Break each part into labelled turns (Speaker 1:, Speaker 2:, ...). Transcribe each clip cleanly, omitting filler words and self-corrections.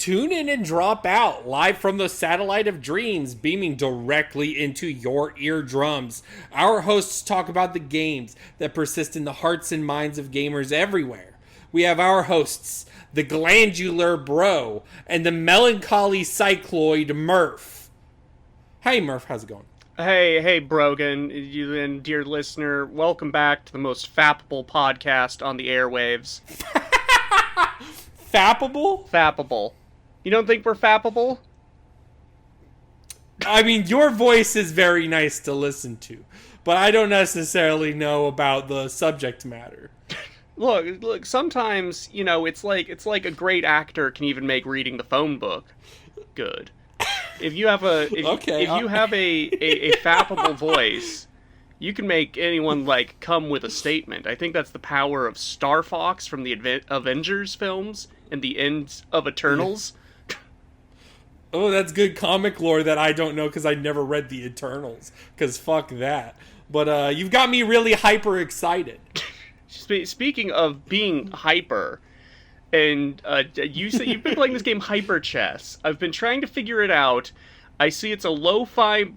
Speaker 1: Tune in and drop out, live from the satellite of dreams, beaming directly into your eardrums. Our hosts talk about the games that persist in the hearts and minds of gamers everywhere. We have our hosts, the glandular bro and the melancholy cycloid murph. Hey Murph, how's it going?
Speaker 2: Hey, Brogan, you and dear listener, welcome back to the most fappable podcast on the airwaves.
Speaker 1: Fappable?
Speaker 2: Fappable. You don't think we're fappable?
Speaker 1: I mean, your voice is very nice to listen to, but I don't necessarily know about the subject matter.
Speaker 2: Look, sometimes, it's like a great actor can even make reading the phone book good. If you have a fappable voice, you can make anyone come with a statement. I think that's the power of Star Fox from the Avengers films and the end of Eternals.
Speaker 1: Oh, that's good comic lore that I don't know because I never read the Eternals. Because fuck that. But you've got me really hyper excited.
Speaker 2: Speaking of being hyper, and you say you've been playing this game Hyper Chess. I've been trying to figure it out. I see it's a lo-fi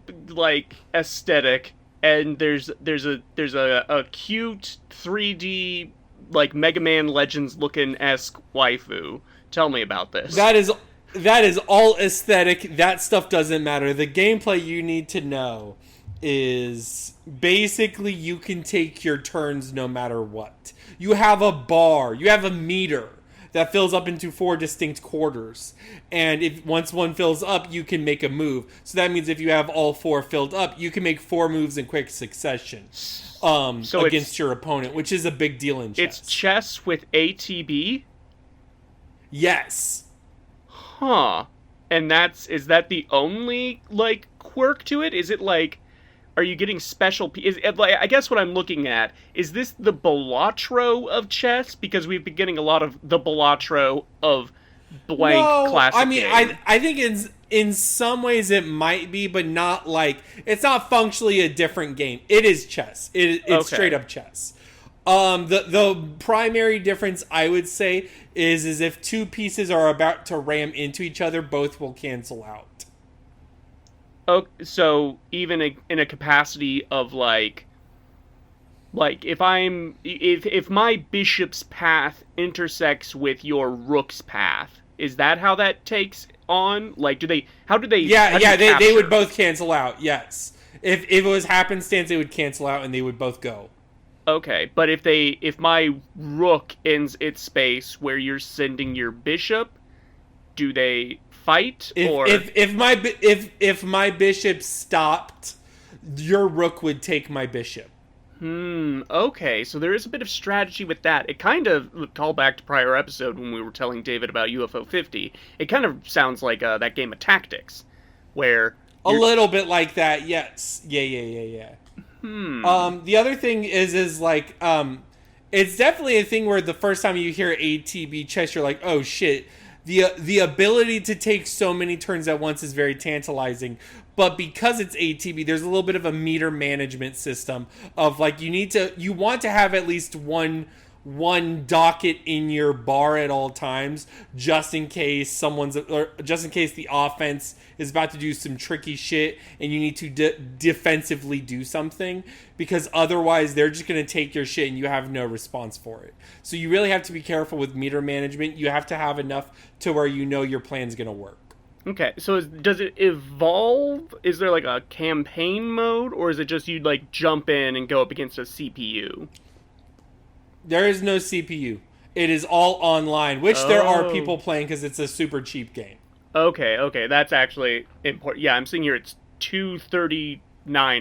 Speaker 2: aesthetic, and there's a cute 3D Mega Man Legends looking esque waifu. Tell me about this.
Speaker 1: That is all aesthetic. That stuff doesn't matter. The gameplay you need to know is basically you can take your turns no matter what. You have a bar. You have a meter that fills up into 4 distinct quarters. And if once one fills up, you can make a move. So that means if you have all 4 filled up, you can make 4 moves in quick succession against your opponent, which is a big deal in chess.
Speaker 2: It's chess with ATB?
Speaker 1: Yes.
Speaker 2: Huh. And is that the only, quirk to it? Is it, are you getting special... I guess what I'm looking at, is this the Balatro of chess? Because we've been getting a lot of the Balatro of blank classic game.
Speaker 1: I think in some ways it might be, but not it's not functionally a different game. It is chess. It's okay. Straight up chess. The primary difference I would say is if 2 pieces are about to ram into each other, both will cancel out.
Speaker 2: Oh, so even in a capacity of if my bishop's path intersects with your rook's path, is that how that takes on? How do they
Speaker 1: they would both cancel out. Yes, if it was happenstance, they would cancel out and they would both go.
Speaker 2: Okay, but if my rook ends its space where you're sending your bishop, do they fight?
Speaker 1: If my bishop stopped, your rook would take my bishop.
Speaker 2: Okay, so there is a bit of strategy with that. It kind of, call back to prior episode when we were telling David about UFO 50, it kind of sounds like that game of Tactics, where...
Speaker 1: A little bit like that, yes. Yeah. The other thing is it's definitely a thing where the first time you hear ATB chess, you're like, oh shit. The ability to take so many turns at once is very tantalizing. But because it's ATB, there's a little bit of a meter management system of you want to have at least one docket in your bar at all times, just in case the offense is about to do some tricky shit and you need to defensively do something, because otherwise they're just going to take your shit and you have no response for it. So you really have to be careful with meter management. You have to have enough to where you know your plan's going to work.
Speaker 2: Okay, so does it evolve? Is there a campaign mode, or is it just you jump in and go up against a CPU?
Speaker 1: There is no CPU. It is all online, which there are people playing because it's a super cheap game.
Speaker 2: Okay, that's actually important. Yeah, I'm seeing here it's $239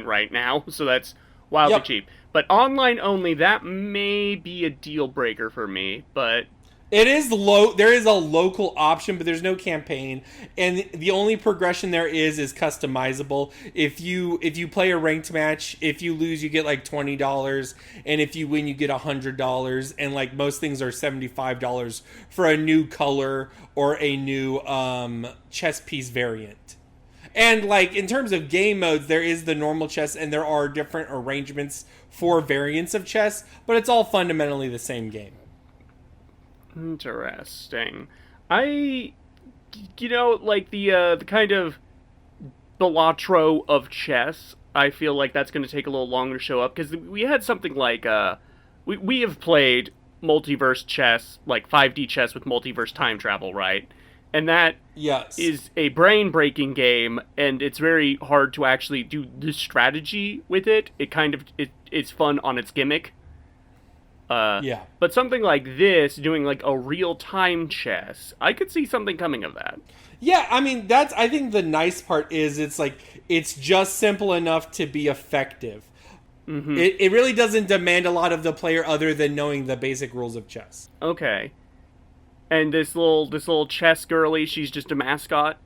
Speaker 2: right now, so that's wildly cheap. But online only, that may be a deal breaker for me, but...
Speaker 1: It is there is a local option, but there's no campaign, and the only progression there is customizable. If you play a ranked match, if you lose, you get $20, and if you win, you get $100, and most things are $75 for a new color or a new chess piece variant. And in terms of game modes, there is the normal chess, and there are different arrangements for variants of chess, but it's all fundamentally the same game.
Speaker 2: Interesting. I like the kind of Balatro of chess, I feel like that's going to take a little longer to show up, because we had something like we have played multiverse chess, like 5D chess with multiverse time travel, right? And that
Speaker 1: Yes.
Speaker 2: is a brain-breaking game, and it's very hard to actually do the strategy with it. It's fun on its gimmick.
Speaker 1: Yeah.
Speaker 2: But something like this, doing like a real-time chess, I could see something coming of that.
Speaker 1: Yeah, I mean, I think the nice part is it's just simple enough to be effective. Mm-hmm. It really doesn't demand a lot of the player other than knowing the basic rules of chess.
Speaker 2: Okay. And this little chess girly, she's just a mascot?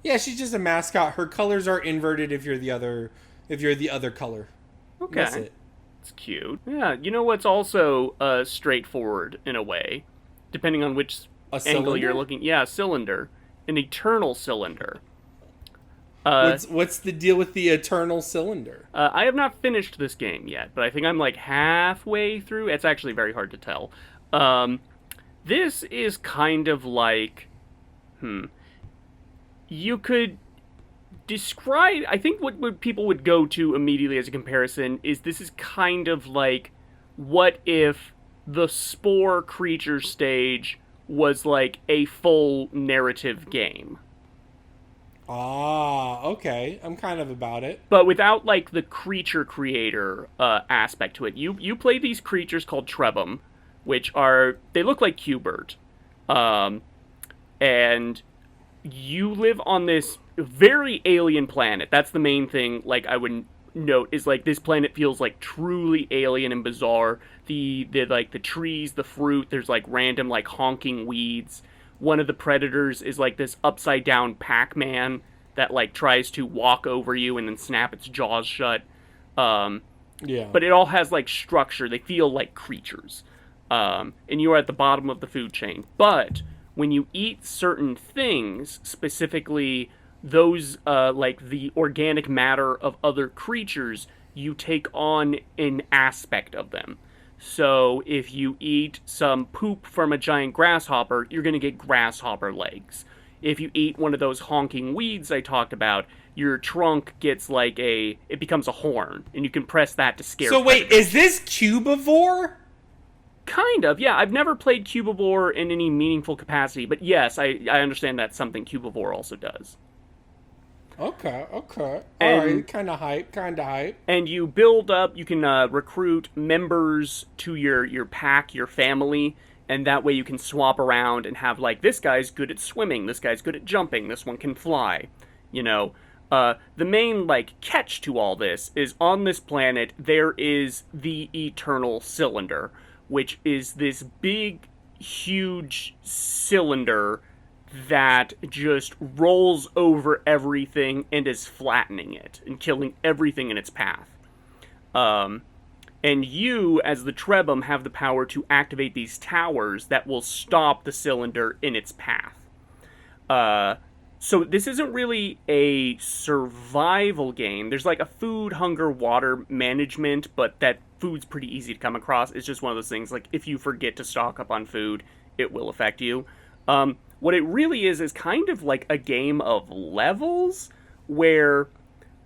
Speaker 1: Yeah, she's just a mascot. Her colors are inverted if you're the other color.
Speaker 2: Okay.
Speaker 1: That's it.
Speaker 2: It's cute. Yeah, you know what's also straightforward in a way, depending on which angle you're looking. Yeah, cylinder. An eternal cylinder.
Speaker 1: What's the deal with the eternal cylinder?
Speaker 2: I have not finished this game yet, but I think I'm like halfway through. It's actually very hard to tell. This is kind of like, you could describe, I think what people would go to immediately as a comparison is this is kind of like, what if the Spore creature stage was like a full narrative game?
Speaker 1: Ah, okay. I'm kind of about it.
Speaker 2: But without like the creature creator aspect to it. You play these creatures called Trebum, which they look like Q*bert. And you live on this very alien planet. That's the main thing, like, I would note, is like this planet feels like truly alien and bizarre. The trees, the fruit, there's like random like honking weeds. One of the predators is like this upside down Pac-Man that like tries to walk over you and then snap its jaws shut.
Speaker 1: Yeah.
Speaker 2: But it all has like structure. They feel like creatures. And you are at the bottom of the food chain. But when you eat certain things, specifically those like the organic matter of other creatures, you take on an aspect of them. So if you eat some poop from a giant grasshopper, you're going to get grasshopper legs. If you eat one of those honking weeds I talked about, your trunk gets like it becomes a horn, and you can press that to scare
Speaker 1: So wait,
Speaker 2: predators.
Speaker 1: is this Cubivore?
Speaker 2: Kind of, yeah. I've never played Cubivore in any meaningful capacity, but yes, I understand that's something Cubivore also does.
Speaker 1: Okay. Alright, kind of hype.
Speaker 2: And you build up, you can recruit members to your pack, your family, and that way you can swap around and have, like, this guy's good at swimming, this guy's good at jumping, this one can fly, you know. The main, like, catch to all this is on this planet there is the Eternal Cylinder, which is this big, huge cylinder that just rolls over everything and is flattening it and killing everything in its path. And you, as the Trebum, have the power to activate these towers that will stop the cylinder in its path. So this isn't really a survival game. There's like a food, hunger, water management, but that food's pretty easy to come across. It's just one of those things, like, if you forget to stock up on food, it will affect you. What it really is kind of like a game of levels, where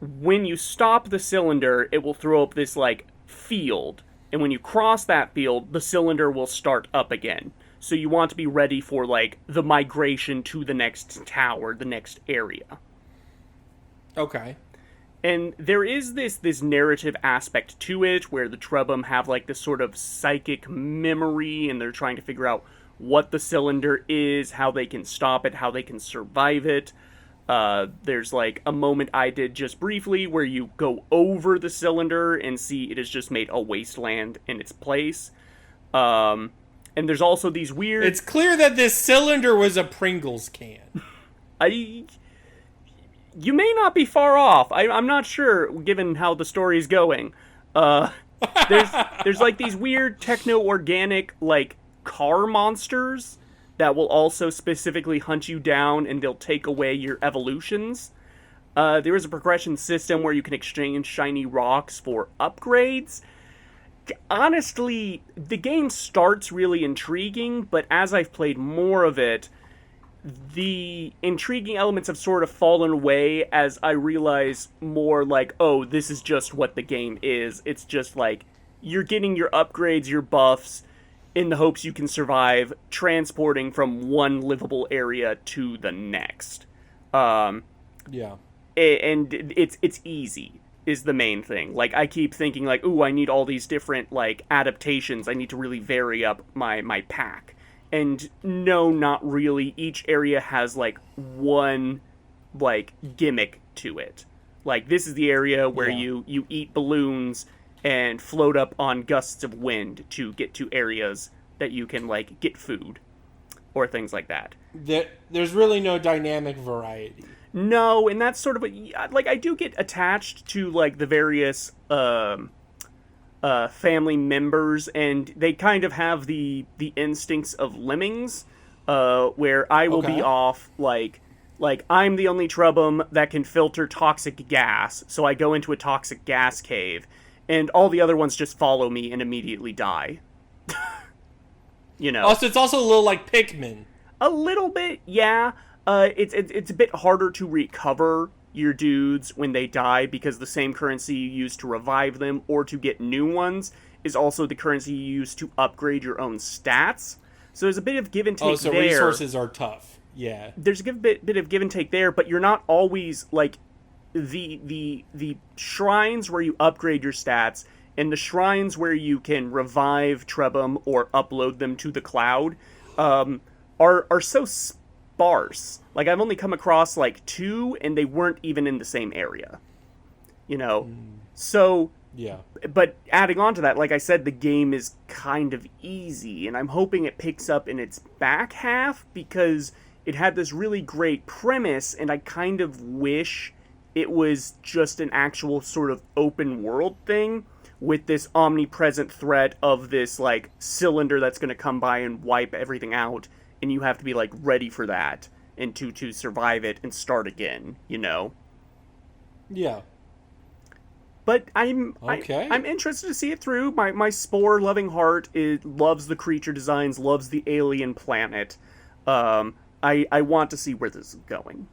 Speaker 2: when you stop the cylinder, it will throw up this, like, field. And when you cross that field, the cylinder will start up again. So you want to be ready for, like, the migration to the next tower, the next area.
Speaker 1: Okay.
Speaker 2: And there is this narrative aspect to it, where the Trebum have, like, this sort of psychic memory, and they're trying to figure out what the cylinder is, how they can stop it, how they can survive it. There's like a moment I did just briefly where you go over the cylinder and see it has just made a wasteland in its place. And there's also these weird...
Speaker 1: It's clear that this cylinder was a Pringles can.
Speaker 2: You may not be far off. I'm not sure, given how the story's going. There's like these weird techno-organic, like, car monsters that will also specifically hunt you down, and they'll take away your evolutions. There is a progression system where you can exchange shiny rocks for upgrades. Honestly, the game starts really intriguing, but as I've played more of it, the intriguing elements have sort of fallen away as I realize more like, oh, this is just what the game is. It's just like you're getting your upgrades, your buffs, in the hopes you can survive transporting from one livable area to the next. And it's easy is the main thing. Like, I keep thinking like, ooh, I need all these different like adaptations. I need to really vary up my pack. And no, not really. Each area has, like, one, like, gimmick to it. Like, this is the area where you eat balloons and float up on gusts of wind to get to areas that you can, like, get food. Or things like that.
Speaker 1: There's really no dynamic variety.
Speaker 2: No, and that's sort of like, I do get attached to, like, the various, family members, and they kind of have the instincts of lemmings, where I will be off, like I'm the only Trubum that can filter toxic gas, so I go into a toxic gas cave, and all the other ones just follow me and immediately die. You know.
Speaker 1: Also, it's also a little like Pikmin.
Speaker 2: A little bit, yeah. It's a bit harder to recover your dudes when they die, because the same currency you use to revive them or to get new ones is also the currency you use to upgrade your own stats. So there's a bit of give and take there.
Speaker 1: Oh, so resources are tough. Yeah.
Speaker 2: There's a bit of give and take there, but you're not always, like, the shrines where you upgrade your stats and the shrines where you can revive Trebum or upload them to the cloud are so sparse. Like, I've only come across, like, 2, and they weren't even in the same area. You know? So,
Speaker 1: yeah.
Speaker 2: But adding on to that, like I said, the game is kind of easy, and I'm hoping it picks up in its back half, because it had this really great premise, and I kind of wish it was just an actual sort of open world thing, with this omnipresent threat of this, like, cylinder that's going to come by and wipe everything out, and you have to be, like, ready for that, and to survive it and start again, you know?
Speaker 1: Yeah.
Speaker 2: But I'm interested to see it through. My spore-loving heart loves the creature designs, loves the alien planet. I want to see where this is going.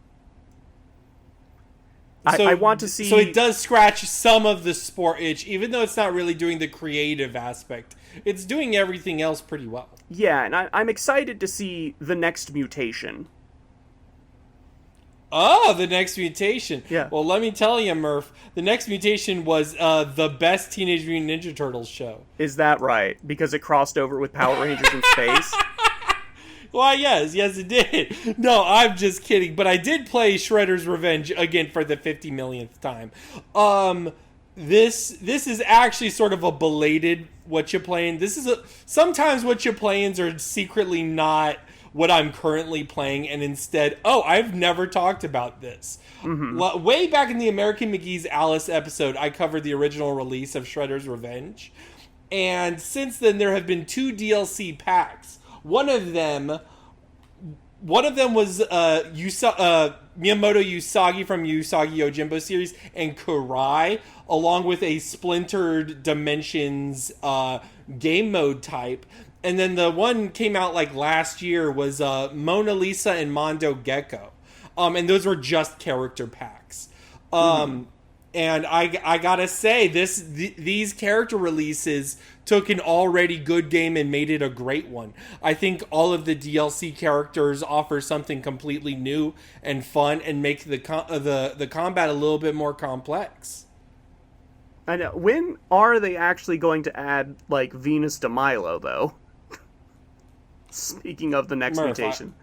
Speaker 2: I want to see...
Speaker 1: So it does scratch some of the spore itch, even though it's not really doing the creative aspect. It's doing everything else pretty well.
Speaker 2: Yeah, and I'm excited to see the next mutation.
Speaker 1: Oh, the next mutation.
Speaker 2: Yeah.
Speaker 1: Well, let me tell you, Murph, the next mutation was the best Teenage Mutant Ninja Turtles show.
Speaker 2: Is that right? Because it crossed over with Power Rangers in space?
Speaker 1: Why, yes, it did. No, I'm just kidding. But I did play Shredder's Revenge again for the 50 millionth time. This is actually sort of a belated what you're playing. Sometimes what you're playing are secretly not what I'm currently playing, and instead, I've never talked about this. Mm-hmm. Way back in the American McGee's Alice episode, I covered the original release of Shredder's Revenge. And since then, there have been 2 DLC packs. One of them was Miyamoto Usagi from Usagi Yojimbo series and Kurai, along with a Splintered Dimensions game mode type. And then the one came out like last year was Mona Lisa and Mondo Gecko. And those were just character packs. And I gotta say, these character releases took an already good game and made it a great one. I think all of the DLC characters offer something completely new and fun and make the combat a little bit more complex.
Speaker 2: I know. When are they actually going to add, like, Venus de Milo, though? Speaking of the next mutation.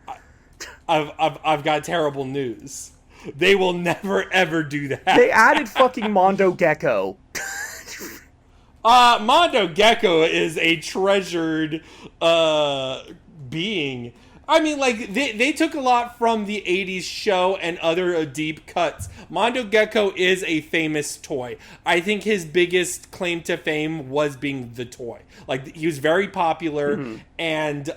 Speaker 1: I've got terrible news. They will never, ever do that.
Speaker 2: They added fucking Mondo Gecko.
Speaker 1: Mondo Gecko is a treasured being. I mean, like, they took a lot from the 80s show and other deep cuts. Mondo Gecko is a famous toy. I think his biggest claim to fame was being the toy. Like, he was very popular, and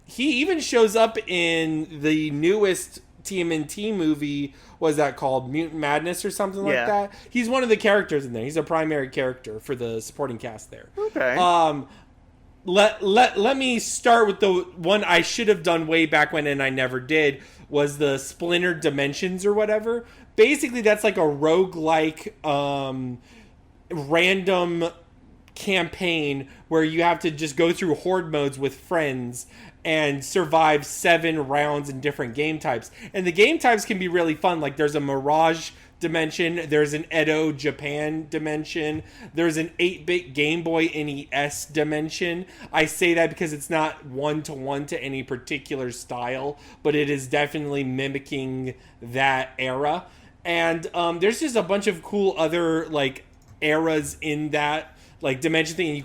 Speaker 1: he even shows up in the newest TMNT movie. What is that called? Mutant Madness or something like that? He's one of the characters in there. He's a primary character for the supporting cast there.
Speaker 2: Okay.
Speaker 1: let me start with the one I should have done way back when and I never did, was the Splinter Dimensions or whatever. Basically, that's like a roguelike random campaign where you have to just go through horde modes with friends and survive 7 rounds in different game types. And the game types can be really fun. Like there's a Mirage dimension, there's an Edo Japan dimension, there's an 8-bit Game Boy NES dimension. I say that because it's not one-to-one to any particular style, but it is definitely mimicking that era. And there's just a bunch of cool other like eras in that like dimension thing, and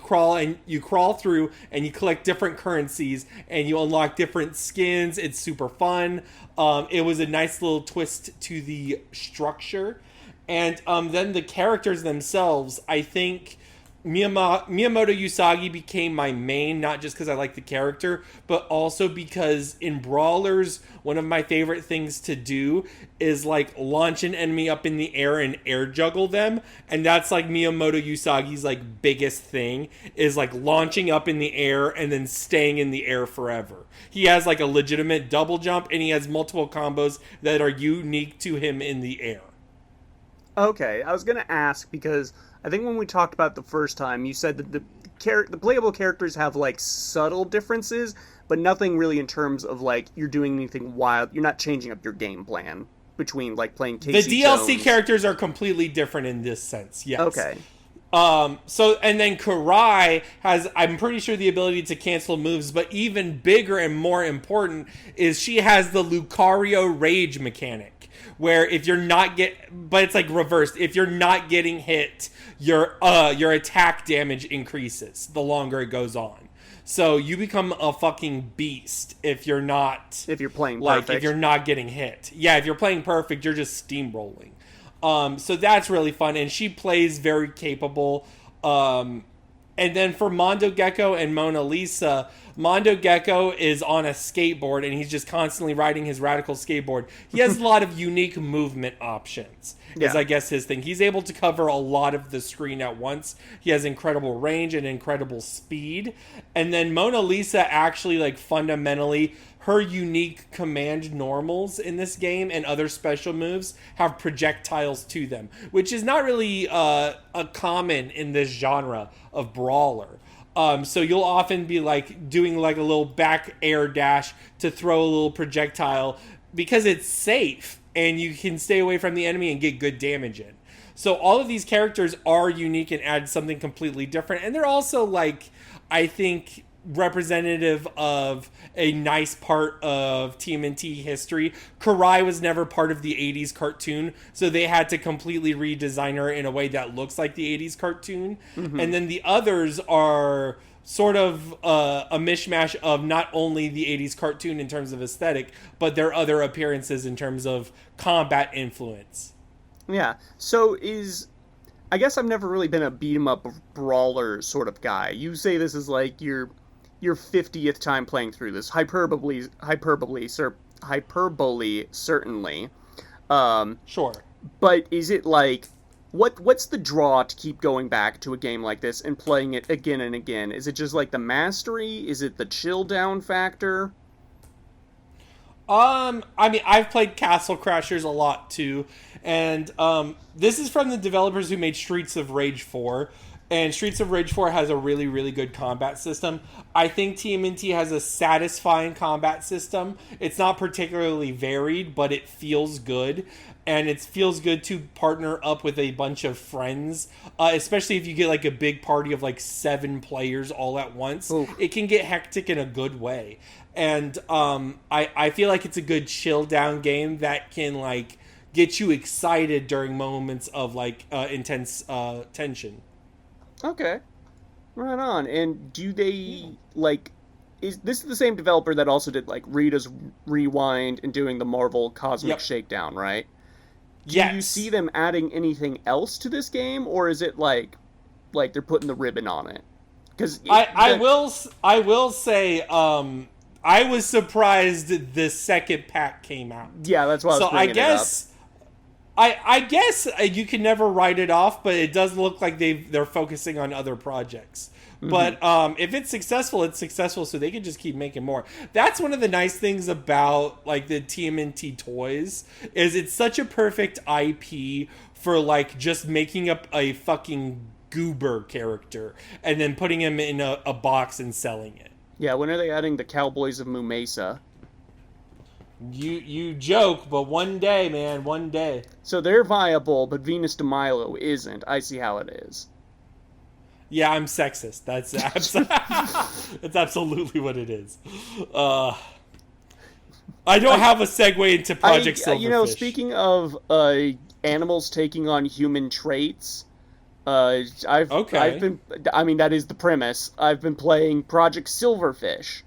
Speaker 1: you crawl through and you collect different currencies and you unlock different skins. It's super fun. It was a nice little twist to the structure. And then the characters themselves, I think Miyamoto Usagi became my main, not just because I like the character, but also because in Brawlers, one of my favorite things to do is like launch an enemy up in the air and air juggle them. And that's like Miyamoto Usagi's like biggest thing, is like launching up in the air and then staying in the air forever. He has like a legitimate double jump and he has multiple combos that are unique to him in the air.
Speaker 3: Okay, I was going to ask because I think when we talked about the first time, you said that the playable characters have like subtle differences, but nothing really in terms of like you're doing anything wild. You're not changing up your game plan between like playing Casey
Speaker 1: The DLC
Speaker 3: Jones.
Speaker 1: characters are completely different in this sense. Yes.
Speaker 3: Okay.
Speaker 1: So and then Karai has, I'm pretty sure, the ability to cancel moves, but even bigger and more important is she has the Lucario Rage mechanic, where if you're not but it's like reversed. If you're not getting hit, your attack damage increases the longer it goes on. So you become a fucking beast if you're
Speaker 3: playing
Speaker 1: like
Speaker 3: perfect.
Speaker 1: if you're not getting hit. Yeah, if you're playing perfect, you're just steamrolling. So that's really fun, and she plays very capable. And then for Mondo Gecko and Mona Lisa, Mondo Gecko is on a skateboard, and he's just constantly riding his radical skateboard. He has a lot of unique movement options, is I guess his thing. He's able to cover a lot of the screen at once. He has incredible range and incredible speed. And then Mona Lisa actually, like, fundamentally, her unique command normals in this game and other special moves have projectiles to them, which is not really a common in this genre of brawler. So you'll often be like doing like a little back air dash to throw a little projectile because it's safe and you can stay away from the enemy and get good damage in. So all of these characters are unique and add something completely different. And they're also like, I think, representative of a nice part of TMNT history. Karai was never part of the 80s cartoon, so they had to completely redesign her in a way that looks like the 80s cartoon. Mm-hmm. And then the others are sort of a mishmash of not only the 80s cartoon in terms of aesthetic, but their other appearances in terms of combat influence.
Speaker 3: Yeah, so I guess I've never really been a beat-em-up brawler sort of guy. You say this is like your 50th time playing through this. Hyperbole, certainly.
Speaker 1: Sure.
Speaker 3: But is it like, what's the draw to keep going back to a game like this and playing it again and again? Is it just like the mastery? Is it the chill down factor?
Speaker 1: I mean, I've played Castle Crashers a lot too, and this is from the developers who made Streets of Rage 4. And Streets of Rage 4 has a really, really good combat system. I think TMNT has a satisfying combat system. It's not particularly varied, but it feels good. And it feels good to partner up with a bunch of friends, especially if you get like a big party of like 7 players all at once. Ooh. It can get hectic in a good way. And I feel like it's a good chill down game that can like get you excited during moments of like intense tension.
Speaker 3: Okay, right on. And do they, like, is this the same developer that also did, like, Rita's Rewind and doing the Marvel Cosmic Shakedown, right? Do you see them adding anything else to this game, or is it, like they're putting the ribbon on it? Because
Speaker 1: I will say, I was surprised the second pack came out.
Speaker 3: Yeah, that's why I was bringing it up.
Speaker 1: I guess you can never write it off, but it does look like they're focusing on other projects. But if it's successful, it's successful, so they can just keep making more. That's one of the nice things about like the TMNT toys is it's such a perfect IP for like just making up a fucking goober character and then putting him in a box and selling it.
Speaker 3: Yeah, when are they adding the Cowboys of Moo Mesa?
Speaker 1: You joke, but one day, man, one day.
Speaker 3: So they're viable, but Venus de Milo isn't. I see how it is.
Speaker 1: Yeah, I'm sexist. That's absolutely what it is. I don't have a segue into Project Silverfish.
Speaker 3: You know, speaking of animals taking on human traits, I've been. I mean, that is the premise. I've been playing Project Silverfish.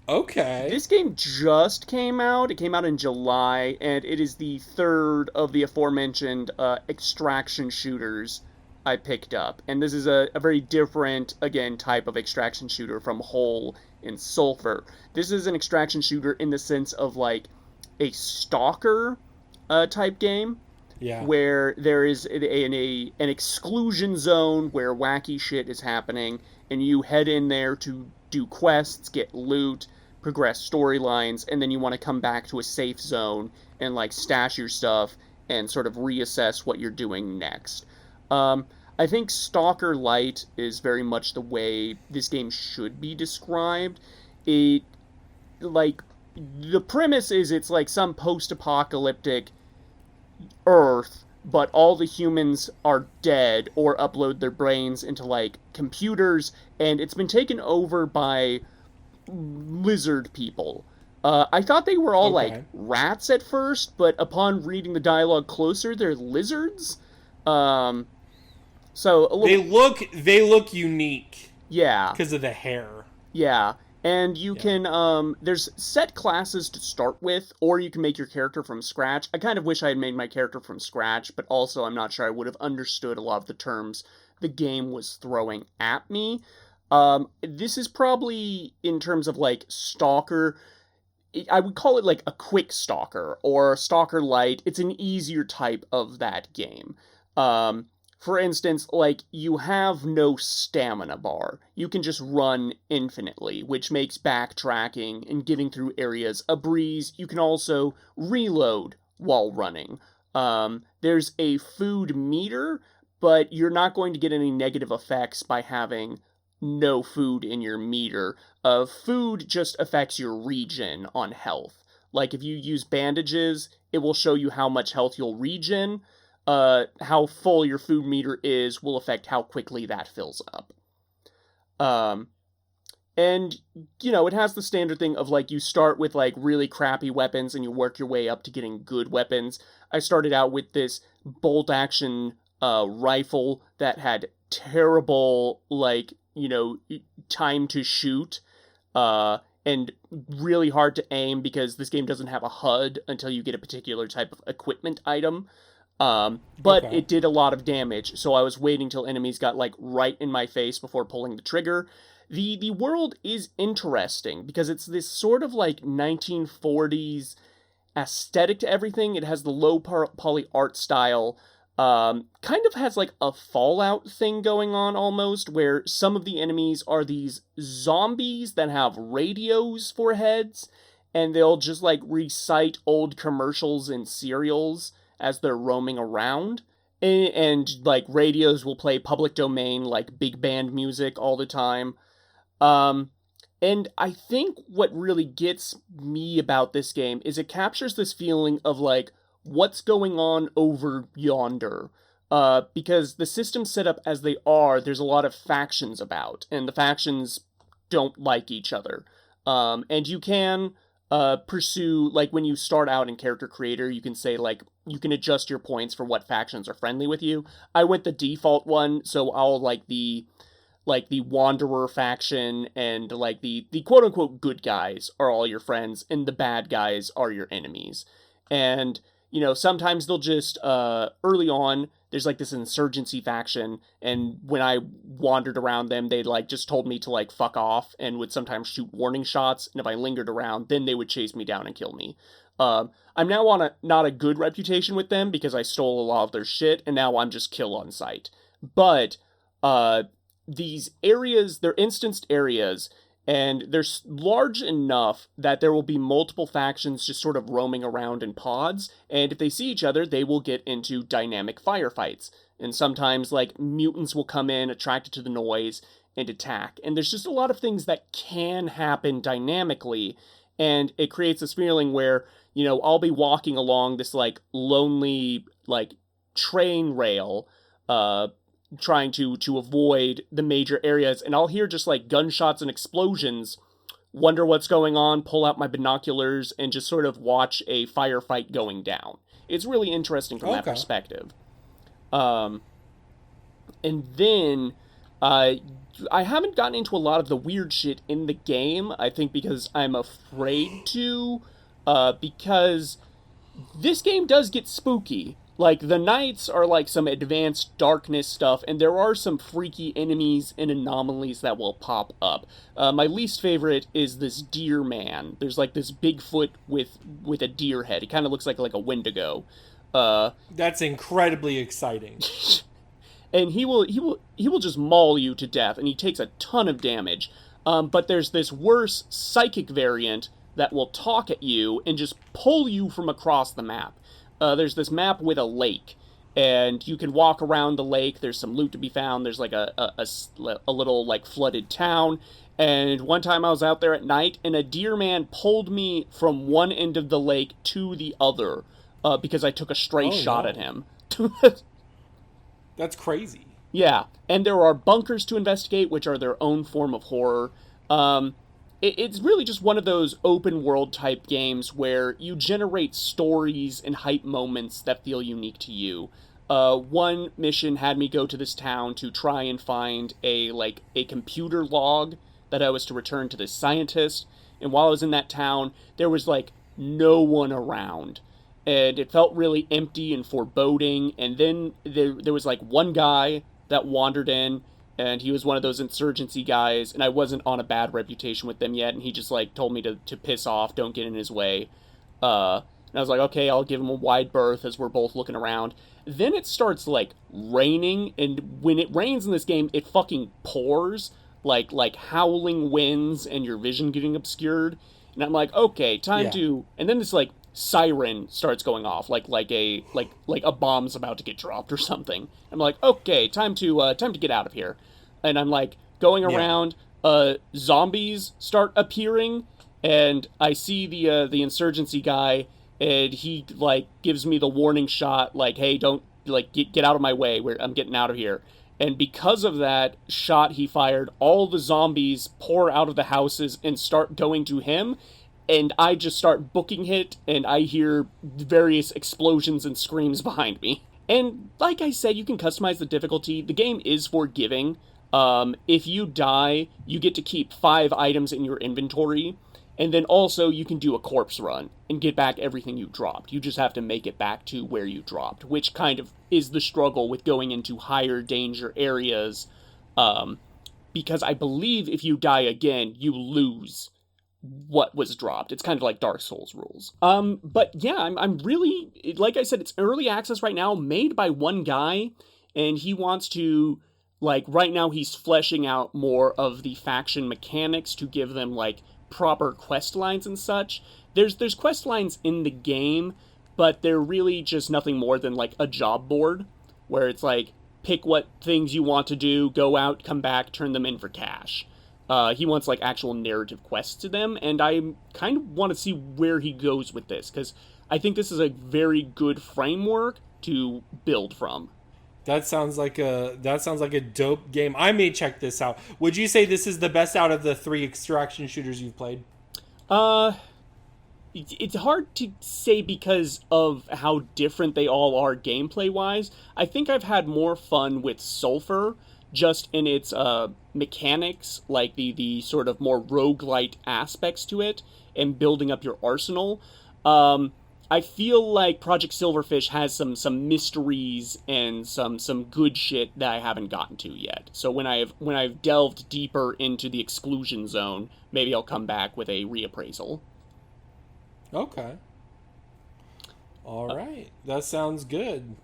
Speaker 1: Okay.
Speaker 3: This game just came out. It came out in July, and it is the third of the aforementioned extraction shooters I picked up. And this is a very different, again, type of extraction shooter from Hole and Sulfur. This is an extraction shooter in the sense of, like, a stalker type game.
Speaker 1: Yeah.
Speaker 3: Where there is an exclusion zone where wacky shit is happening, and you head in there to do quests, get loot, progress storylines, and then you want to come back to a safe zone and like stash your stuff and sort of reassess what you're doing next. I think Stalker Light is very much the way this game should be described. The premise is it's like some post-apocalyptic Earth, but all the humans are dead or upload their brains into like computers, and it's been taken over by lizard people. I thought they were all like rats at first, but upon reading the dialogue closer, they're lizards. So a little...
Speaker 1: they look unique.
Speaker 3: Yeah,
Speaker 1: because of the hair.
Speaker 3: Yeah. And you can, there's set classes to start with, or you can make your character from scratch. I kind of wish I had made my character from scratch, but also I'm not sure I would have understood a lot of the terms the game was throwing at me. This is probably, in terms of, like, Stalker, I would call it, like, a quick Stalker, or Stalker Light. It's an easier type of that game. For instance, like, you have no stamina bar. You can just run infinitely, which makes backtracking and getting through areas a breeze. You can also reload while running. There's a food meter, but you're not going to get any negative effects by having no food in your meter. Food just affects your regen on health. Like, if you use bandages, it will show you how much health you'll regen. How full your food meter is will affect how quickly that fills up. And, you know, it has the standard thing of, like, you start with, like, really crappy weapons and you work your way up to getting good weapons. I started out with this bolt-action rifle that had terrible, like, you know, time to shoot, and really hard to aim because this game doesn't have a HUD until you get a particular type of equipment item. But it did a lot of damage, so I was waiting till enemies got, like, right in my face before pulling the trigger. The world is interesting, because it's this sort of, like, 1940s aesthetic to everything. It has the low poly art style, kind of has, like, a Fallout thing going on, almost, where some of the enemies are these zombies that have radios for heads, and they'll just, like, recite old commercials and serials as they're roaming around, and like, radios will play public domain, like, big band music all the time. And I think what really gets me about this game is it captures this feeling of, like, what's going on over yonder. Because the system's set up as they are, there's a lot of factions about, and the factions don't like each other. And you can pursue, like, when you start out in Character Creator, you can say, like, you can adjust your points for what factions are friendly with you. I went the default one, so I'll like the Wanderer faction, and, like, the quote-unquote good guys are all your friends, and the bad guys are your enemies. And, sometimes they'll just, early on, there's, like, this insurgency faction, and when I wandered around them, they, like, just told me to, like, fuck off, and would sometimes shoot warning shots, and if I lingered around, then they would chase me down and kill me. I'm now on not a good reputation with them, because I stole a lot of their shit, and now I'm just kill on sight. But, these areas, they're instanced areas, and they're large enough that there will be multiple factions just sort of roaming around in pods, and if they see each other, they will get into dynamic firefights. And sometimes, like, mutants will come in, attracted to the noise, and attack. And there's just a lot of things that can happen dynamically, and it creates this feeling where, I'll be walking along this, like, lonely, like, train rail, trying to avoid the major areas, and I'll hear just, like, gunshots and explosions, wonder what's going on, pull out my binoculars, and just sort of watch a firefight going down. It's really interesting from that perspective. And then, I haven't gotten into a lot of the weird shit in the game, I think because I'm afraid to, because this game does get spooky. Like, the nights are, like, some advanced darkness stuff, and there are some freaky enemies and anomalies that will pop up. My least favorite is this deer man. There's, like, this Bigfoot with a deer head. He kind of looks like a Wendigo.
Speaker 1: That's incredibly exciting.
Speaker 3: And he will just maul you to death, and he takes a ton of damage. But there's this worse psychic variant that will talk at you and just pull you from across the map. There's this map with a lake, and you can walk around the lake. There's some loot to be found. There's, like, a little, like, flooded town. And one time I was out there at night, and a deer man pulled me from one end of the lake to the other, because I took a stray shot at him.
Speaker 1: That's crazy.
Speaker 3: Yeah, and there are bunkers to investigate, which are their own form of horror. It's really just one of those open world type games where you generate stories and hype moments that feel unique to you. One mission had me go to this town to try and find a computer log that I was to return to this scientist. And while I was in that town, there was, like, no one around. And it felt really empty and foreboding. And then there was, like, one guy that wandered in, and he was one of those insurgency guys, and I wasn't on a bad reputation with them yet, and he just, like, told me to piss off, don't get in his way. And I was like, okay, I'll give him a wide berth as we're both looking around. Then it starts, like, raining, and when it rains in this game, it fucking pours, like howling winds and your vision getting obscured. And I'm like, okay, time to... And then this, like, siren starts going off, like a bomb's about to get dropped or something. I'm like, okay, time to get out of here. And I'm, like, going around, zombies start appearing, and I see the insurgency guy, and he, like, gives me the warning shot, like, hey, don't, like, get out of my way, I'm getting out of here. And because of that shot he fired, all the zombies pour out of the houses and start going to him, and I just start booking it, and I hear various explosions and screams behind me. And like I said, you can customize the difficulty. The game is forgiving. If you die, you get to keep 5 items in your inventory, and then also you can do a corpse run and get back everything you dropped. You just have to make it back to where you dropped, which kind of is the struggle with going into higher danger areas, because I believe if you die again, you lose what was dropped. It's kind of like Dark Souls rules. But yeah, I'm really, like I said, it's early access right now, made by one guy, and he wants to, like, right now he's fleshing out more of the faction mechanics to give them, like, proper quest lines and such. There's quest lines in the game, but they're really just nothing more than, like, a job board, where it's like, pick what things you want to do, go out, come back, turn them in for cash. He wants, like, actual narrative quests to them, and I kind of want to see where he goes with this, because I think this is a very good framework to build from.
Speaker 1: That sounds like a dope game. I may check this out. Would you say this is the best out of the 3 extraction shooters you've played?
Speaker 3: It's hard to say because of how different they all are gameplay-wise. I think I've had more fun with Sulfur, just in its mechanics, like the sort of more roguelite aspects to it, and building up your arsenal. I feel like Project Silverfish has some mysteries and some good shit that I haven't gotten to yet. So when I've delved deeper into the exclusion zone, maybe I'll come back with a reappraisal.
Speaker 1: Okay. All right. That sounds good.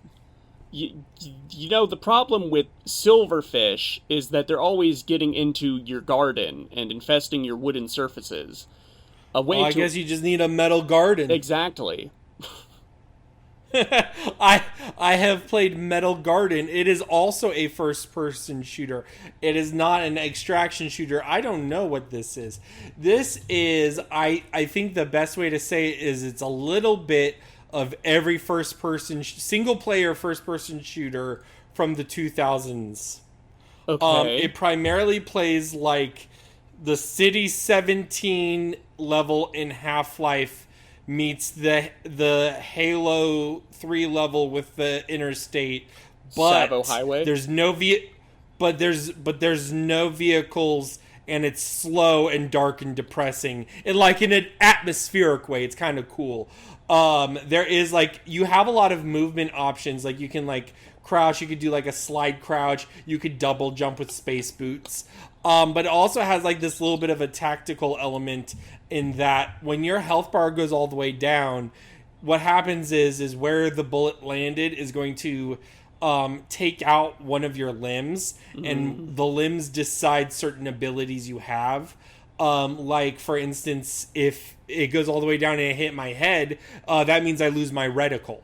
Speaker 3: You know, the problem with silverfish is that they're always getting into your garden and infesting your wooden surfaces.
Speaker 1: I guess you just need a metal garden.
Speaker 3: Exactly.
Speaker 1: I have played Metal Garden. It is also a first-person shooter. It is not an extraction shooter. I don't know what this is. This is, I think the best way to say it is it's a little bit of every first-person, single-player first-person shooter from the 2000s.
Speaker 3: Okay.
Speaker 1: It primarily plays like the City 17 level in Half-Life meets the Halo 3 level with the interstate, but
Speaker 3: Savo Highway.
Speaker 1: There's no there's no vehicles, and it's slow and dark and depressing, and like in an atmospheric way. It's kind of cool. There is like, you have a lot of movement options. Like you can like crouch, you could do like a slide crouch, you could double jump with space boots. But it also has like this little bit of a tactical element in that when your health bar goes all the way down, what happens is where the bullet landed is going to take out one of your limbs, and the limbs decide certain abilities you have. Like, for instance, if it goes all the way down and it hit my head, that means I lose my reticle.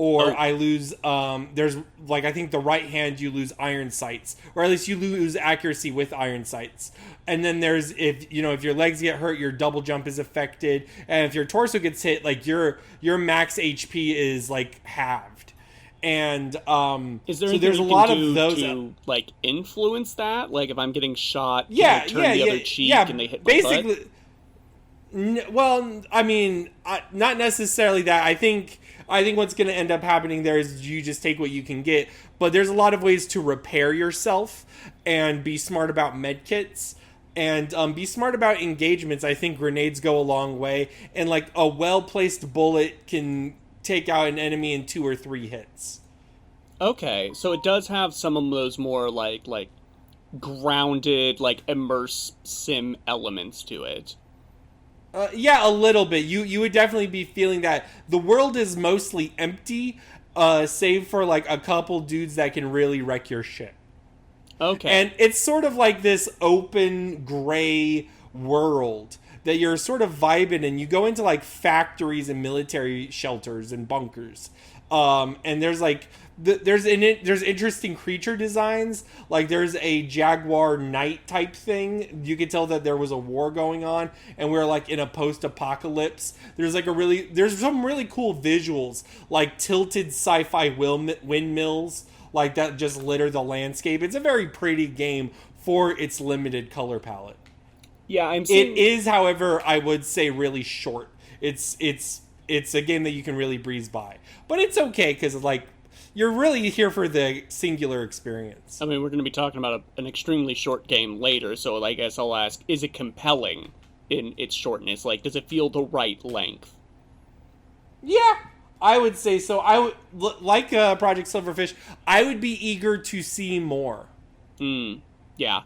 Speaker 1: Or I lose, there's, like, I think the right hand you lose iron sights. Or at least you lose accuracy with iron sights. And then there's, if your legs get hurt, your double jump is affected. And if your torso gets hit, like, your max HP is, like, halved. And,
Speaker 3: is there
Speaker 1: so there's a lot of those
Speaker 3: to, like, influence that? Like, if I'm getting shot,
Speaker 1: turn
Speaker 3: the other cheek and they hit my
Speaker 1: basically,
Speaker 3: butt?
Speaker 1: Well, I mean, not necessarily that. I think what's going to end up happening there is you just take what you can get. But there's a lot of ways to repair yourself and be smart about medkits and be smart about engagements. I think grenades go a long way. And like a well-placed bullet can take out an enemy in 2 or 3 hits.
Speaker 3: Okay, so it does have some of those more like grounded, like immerse sim elements to it.
Speaker 1: Yeah, a little bit. You would definitely be feeling that the world is mostly empty, save for like a couple dudes that can really wreck your shit.
Speaker 3: Okay.
Speaker 1: And it's sort of like this open gray world that you're sort of vibing in. You go into like factories and military shelters and bunkers. And there's like there's interesting creature designs. Like there's a jaguar knight type thing. You could tell that there was a war going on, and we're like in a post-apocalypse. There's some really cool visuals, like tilted sci-fi windmills like that just litter the landscape. It's a very pretty game for its limited color palette.
Speaker 3: Yeah,
Speaker 1: It is, however, I would say really short. It's a game that you can really breeze by, but it's okay because like you're really here for the singular experience.
Speaker 3: I mean, we're going to be talking about an extremely short game later, so I guess I'll ask: is it compelling in its shortness? Like, does it feel the right length?
Speaker 1: Yeah, I would say so. I would like Project Silverfish. I would be eager to see more.
Speaker 3: Yeah,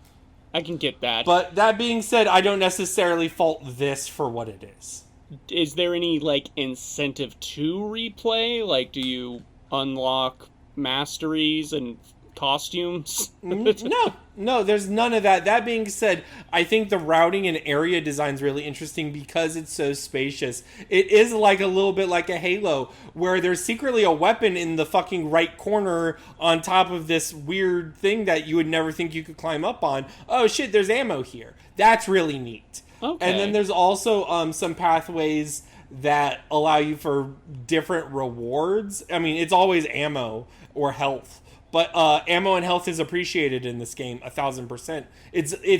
Speaker 3: I can get that.
Speaker 1: But that being said, I don't necessarily fault this for what it is.
Speaker 3: Is there any, like, incentive to replay? Like, do you unlock masteries and costumes?
Speaker 1: No, there's none of that. That being said, I think the routing and area design is really interesting because it's so spacious. It is like a little bit like a Halo, where there's secretly a weapon in the fucking right corner on top of this weird thing that you would never think you could climb up on. Oh shit, there's ammo here. That's really neat.
Speaker 3: Okay.
Speaker 1: And then there's also some pathways that allow you for different rewards. I mean, it's always ammo or health, but ammo and health is appreciated in this game 1,000%.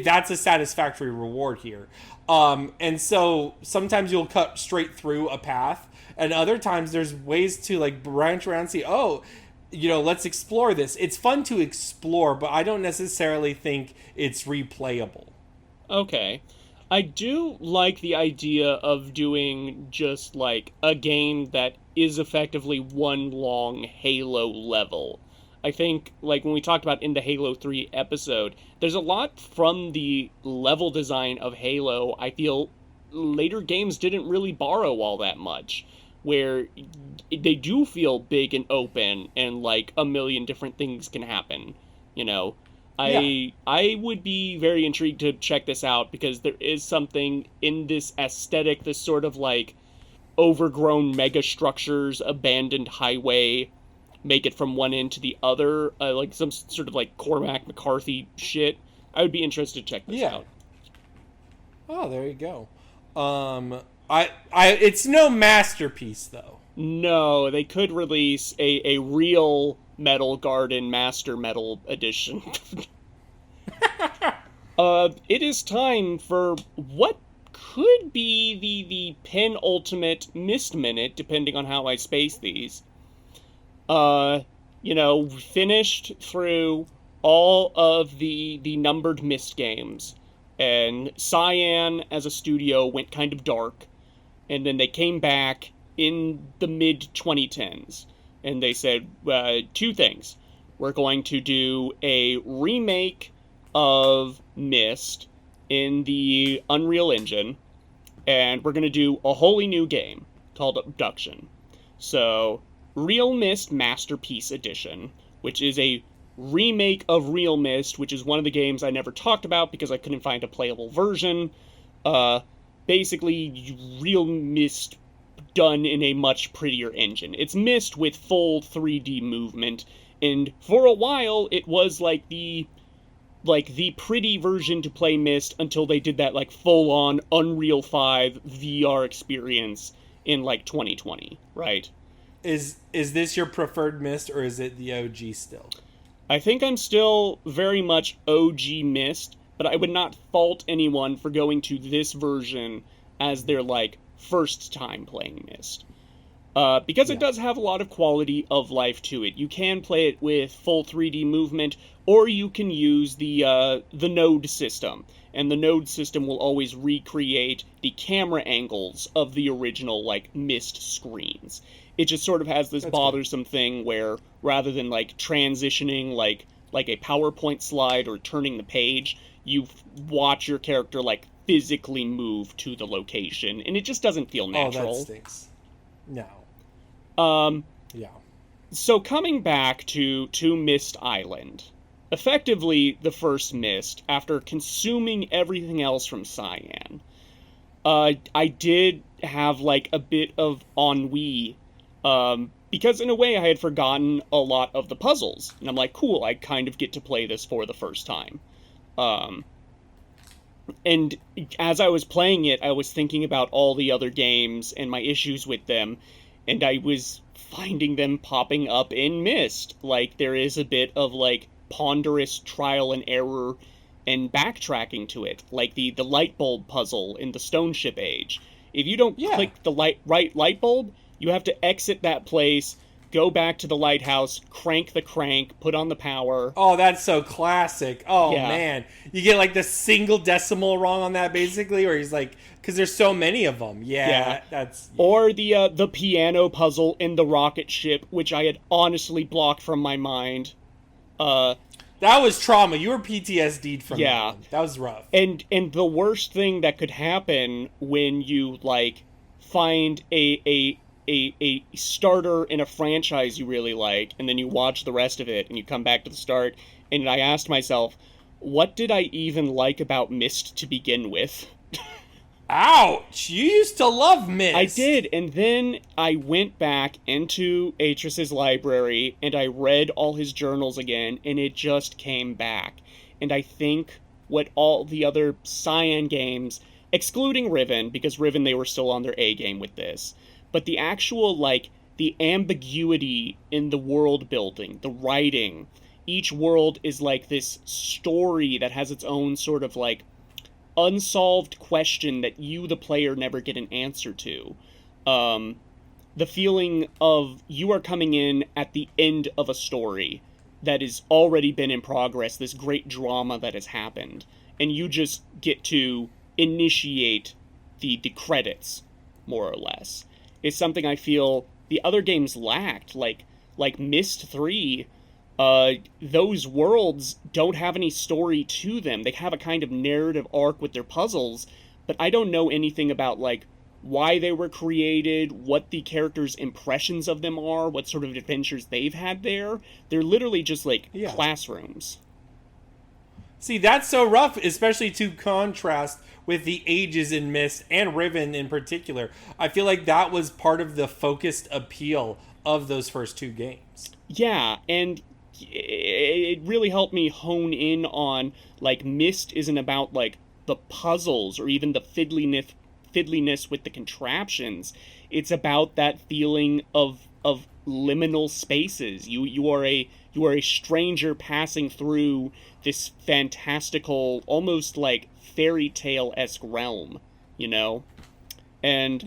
Speaker 1: That's a satisfactory reward here. And so sometimes you'll cut straight through a path, and other times there's ways to like branch around and see, let's explore this. It's fun to explore, but I don't necessarily think it's replayable.
Speaker 3: Okay. I do like the idea of doing just, like, a game that is effectively one long Halo level. I think, like, when we talked about in the Halo 3 episode, there's a lot from the level design of Halo I feel later games didn't really borrow all that much, where they do feel big and open and, like, a million different things can happen, you know? I would be very intrigued to check this out, because there is something in this aesthetic, this sort of, like, overgrown megastructures, abandoned highway, make it from one end to the other, like some sort of, like, Cormac McCarthy shit. I would be interested to check this out.
Speaker 1: Oh, there you go. It's no masterpiece, though.
Speaker 3: No, they could release a real Metal Garden Master Metal Edition. It is time for what could be the penultimate Myst Minute, depending on how I space these. Finished through all of the numbered Myst games, and Cyan as a studio went kind of dark, and then they came back in the mid-2010s, and they said two things. We're going to do a remake of Myst in the Unreal Engine, and we're going to do a wholly new game called Abduction. So, Real Myst Masterpiece Edition, which is a remake of Real Myst, which is one of the games I never talked about because I couldn't find a playable version. Basically, Real Myst done in a much prettier engine. It's Myst with full 3D movement, and for a while it was like the pretty version to play Myst until they did that, like, full-on Unreal 5 VR experience in, like, 2020, right?
Speaker 1: Is this your preferred Myst, or is it the OG still?
Speaker 3: I think I'm still very much OG Myst, but I would not fault anyone for going to this version as their, like, first time playing Myst. Because it does have a lot of quality of life to it. You can play it with full 3D movement, or you can use the node system. And the node system will always recreate the camera angles of the original, like, Myst screens. It just sort of has this bothersome thing where, rather than, like, transitioning like a PowerPoint slide or turning the page, you watch your character, like, physically move to the location, and it just doesn't feel natural.
Speaker 1: Oh, that stinks. No. Yeah.
Speaker 3: So coming back to Myst Island, effectively the first Myst, after consuming everything else from Cyan, I did have, like, a bit of ennui, because in a way I had forgotten a lot of the puzzles, and I'm like, cool, I kind of get to play this for the first time. And as I was playing it, I was thinking about all the other games and my issues with them, and I was finding them popping up in Myst. Like, there is a bit of, like, ponderous trial and error and backtracking to it, like the light bulb puzzle in the Stone Ship Age. If you don't click the right light bulb, you have to exit that place, go back to the lighthouse, crank the crank, put on the power.
Speaker 1: Oh, that's so classic. Oh, man. You get, like, the single decimal wrong on that, basically, or he's like, because there's so many of them. That's...
Speaker 3: Or the piano puzzle in the rocket ship, which I had honestly blocked from my mind.
Speaker 1: That was trauma. You were PTSD'd from that. That was rough.
Speaker 3: And the worst thing that could happen when you, like, find a starter in a franchise you really like, and then you watch the rest of it, and you come back to the start, and I asked myself, what did I even like about Myst to begin with?
Speaker 1: Ouch! You used to love Myst!
Speaker 3: I did, and then I went back into Atris's library, and I read all his journals again, and it just came back. And I think what all the other Cyan games, excluding Riven, because Riven they were still on their A game with this, but the actual, like, the ambiguity in the world building, the writing, each world is like this story that has its own sort of, like, unsolved question that you, the player, never get an answer to. The feeling of you are coming in at the end of a story that has already been in progress, this great drama that has happened, and you just get to initiate the credits, more or less. It's something I feel the other games lacked, like Myst 3. Those worlds don't have any story to them. They have a kind of narrative arc with their puzzles, but I don't know anything about, like, why they were created, what the characters' impressions of them are, what sort of adventures they've had there. They're literally just, like, classrooms.
Speaker 1: See, that's so rough, especially to contrast with the ages in Myst and Riven in particular. I feel like that was part of the focused appeal of those first two games.
Speaker 3: Yeah, and it really helped me hone in on, like, Myst isn't about, like, the puzzles or even the fiddliness with the contraptions. It's about that feeling of liminal spaces. You are a stranger passing through this fantastical, almost like fairy tale-esque realm, you know? And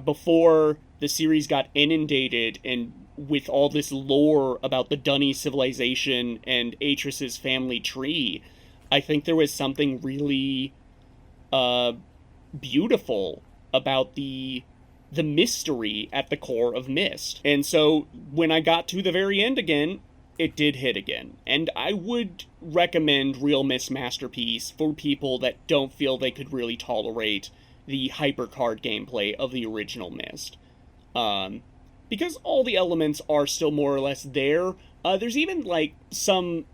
Speaker 3: before the series got inundated and with all this lore about the Dunny civilization and Atris's family tree, I think there was something really beautiful about the mystery at the core of Myst. And so when I got to the very end again, it did hit again. And I would recommend Real Myst Masterpiece for people that don't feel they could really tolerate the hypercard gameplay of the original Myst. Because all the elements are still more or less there. There's even, like, some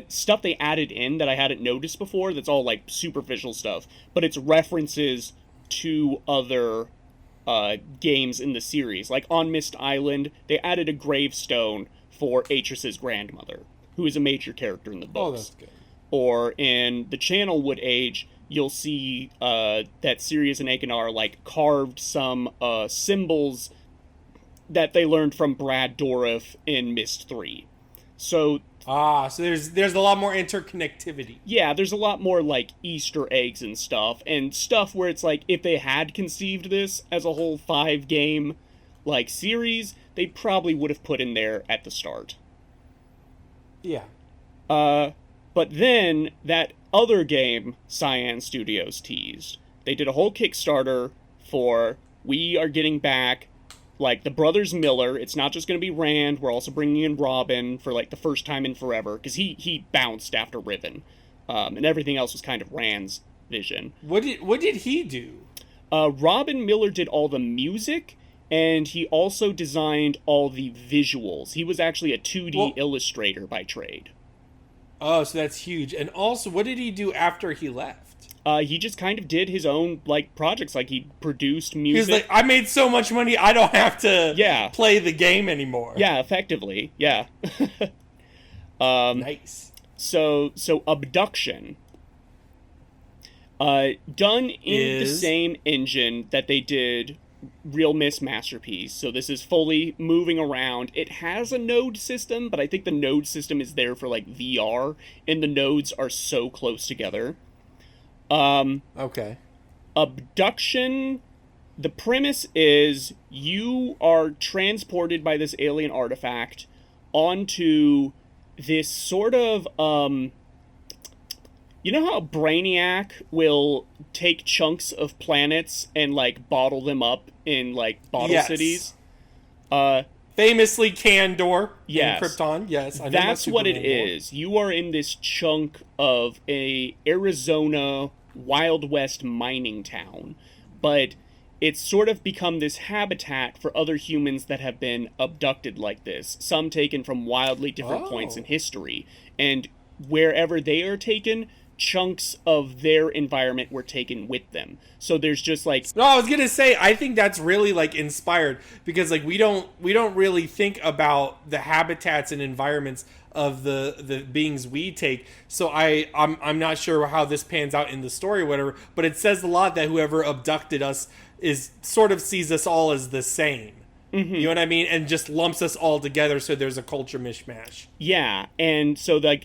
Speaker 3: stuff they added in that I hadn't noticed before that's all, like, superficial stuff. But it's references to other games in the series. Like, on Myst Island, they added a gravestone for Atris's grandmother, who is a major character in the books.
Speaker 1: Oh, that's good.
Speaker 3: Or in the Channelwood Age, you'll see that Sirius and Achenar, like, carved some symbols that they learned from Brad Dourif in Myst 3. So
Speaker 1: there's a lot more interconnectivity.
Speaker 3: Yeah, there's a lot more, like, Easter eggs and stuff where it's like, if they had conceived this as a whole 5-game, like, series, they probably would have put in there at the start.
Speaker 1: Yeah.
Speaker 3: But then, that other game Cyan Studios teased, they did a whole Kickstarter for, we are getting back, like, the Brothers Miller. It's not just going to be Rand, we're also bringing in Robin for, like, the first time in forever, because he bounced after Riven. And everything else was kind of Rand's vision.
Speaker 1: What did he do?
Speaker 3: Robin Miller did all the music, and he also designed all the visuals. He was actually a 2D illustrator by trade.
Speaker 1: Oh, so that's huge. And also, what did he do after he left?
Speaker 3: He just kind of did his own, like, projects. Like, he produced music.
Speaker 1: He was like, I made so much money, I don't have to play the game anymore.
Speaker 3: Yeah, effectively. Yeah.
Speaker 1: Nice.
Speaker 3: So Abduction. Done in the same engine that they did Real Myst Masterpiece. So this is fully moving around. It has a node system, but I think the node system is there for, like, VR, and the nodes are so close together.
Speaker 1: Okay.
Speaker 3: Abduction, the premise is you are transported by this alien artifact onto this sort of, you know how Brainiac will take chunks of planets and, like, bottle them up in, like, bottle cities?
Speaker 1: Famously Kandor
Speaker 3: in
Speaker 1: Krypton. Yes, I know
Speaker 3: that's what it is. You are in this chunk of a Arizona Wild West mining town, but it's sort of become this habitat for other humans that have been abducted like this, some taken from wildly different points in history, and wherever they are taken, chunks of their environment were taken with them. So there's just, like...
Speaker 1: No, I was gonna say, I think that's really, like, inspired, because, like, we don't really think about the habitats and environments of the beings we take. So I'm not sure how this pans out in the story or whatever, but it says a lot that whoever abducted us sort of sees us all as the same. Mm-hmm. You know what I mean? And just lumps us all together, so there's a culture mishmash.
Speaker 3: Yeah, and so, like,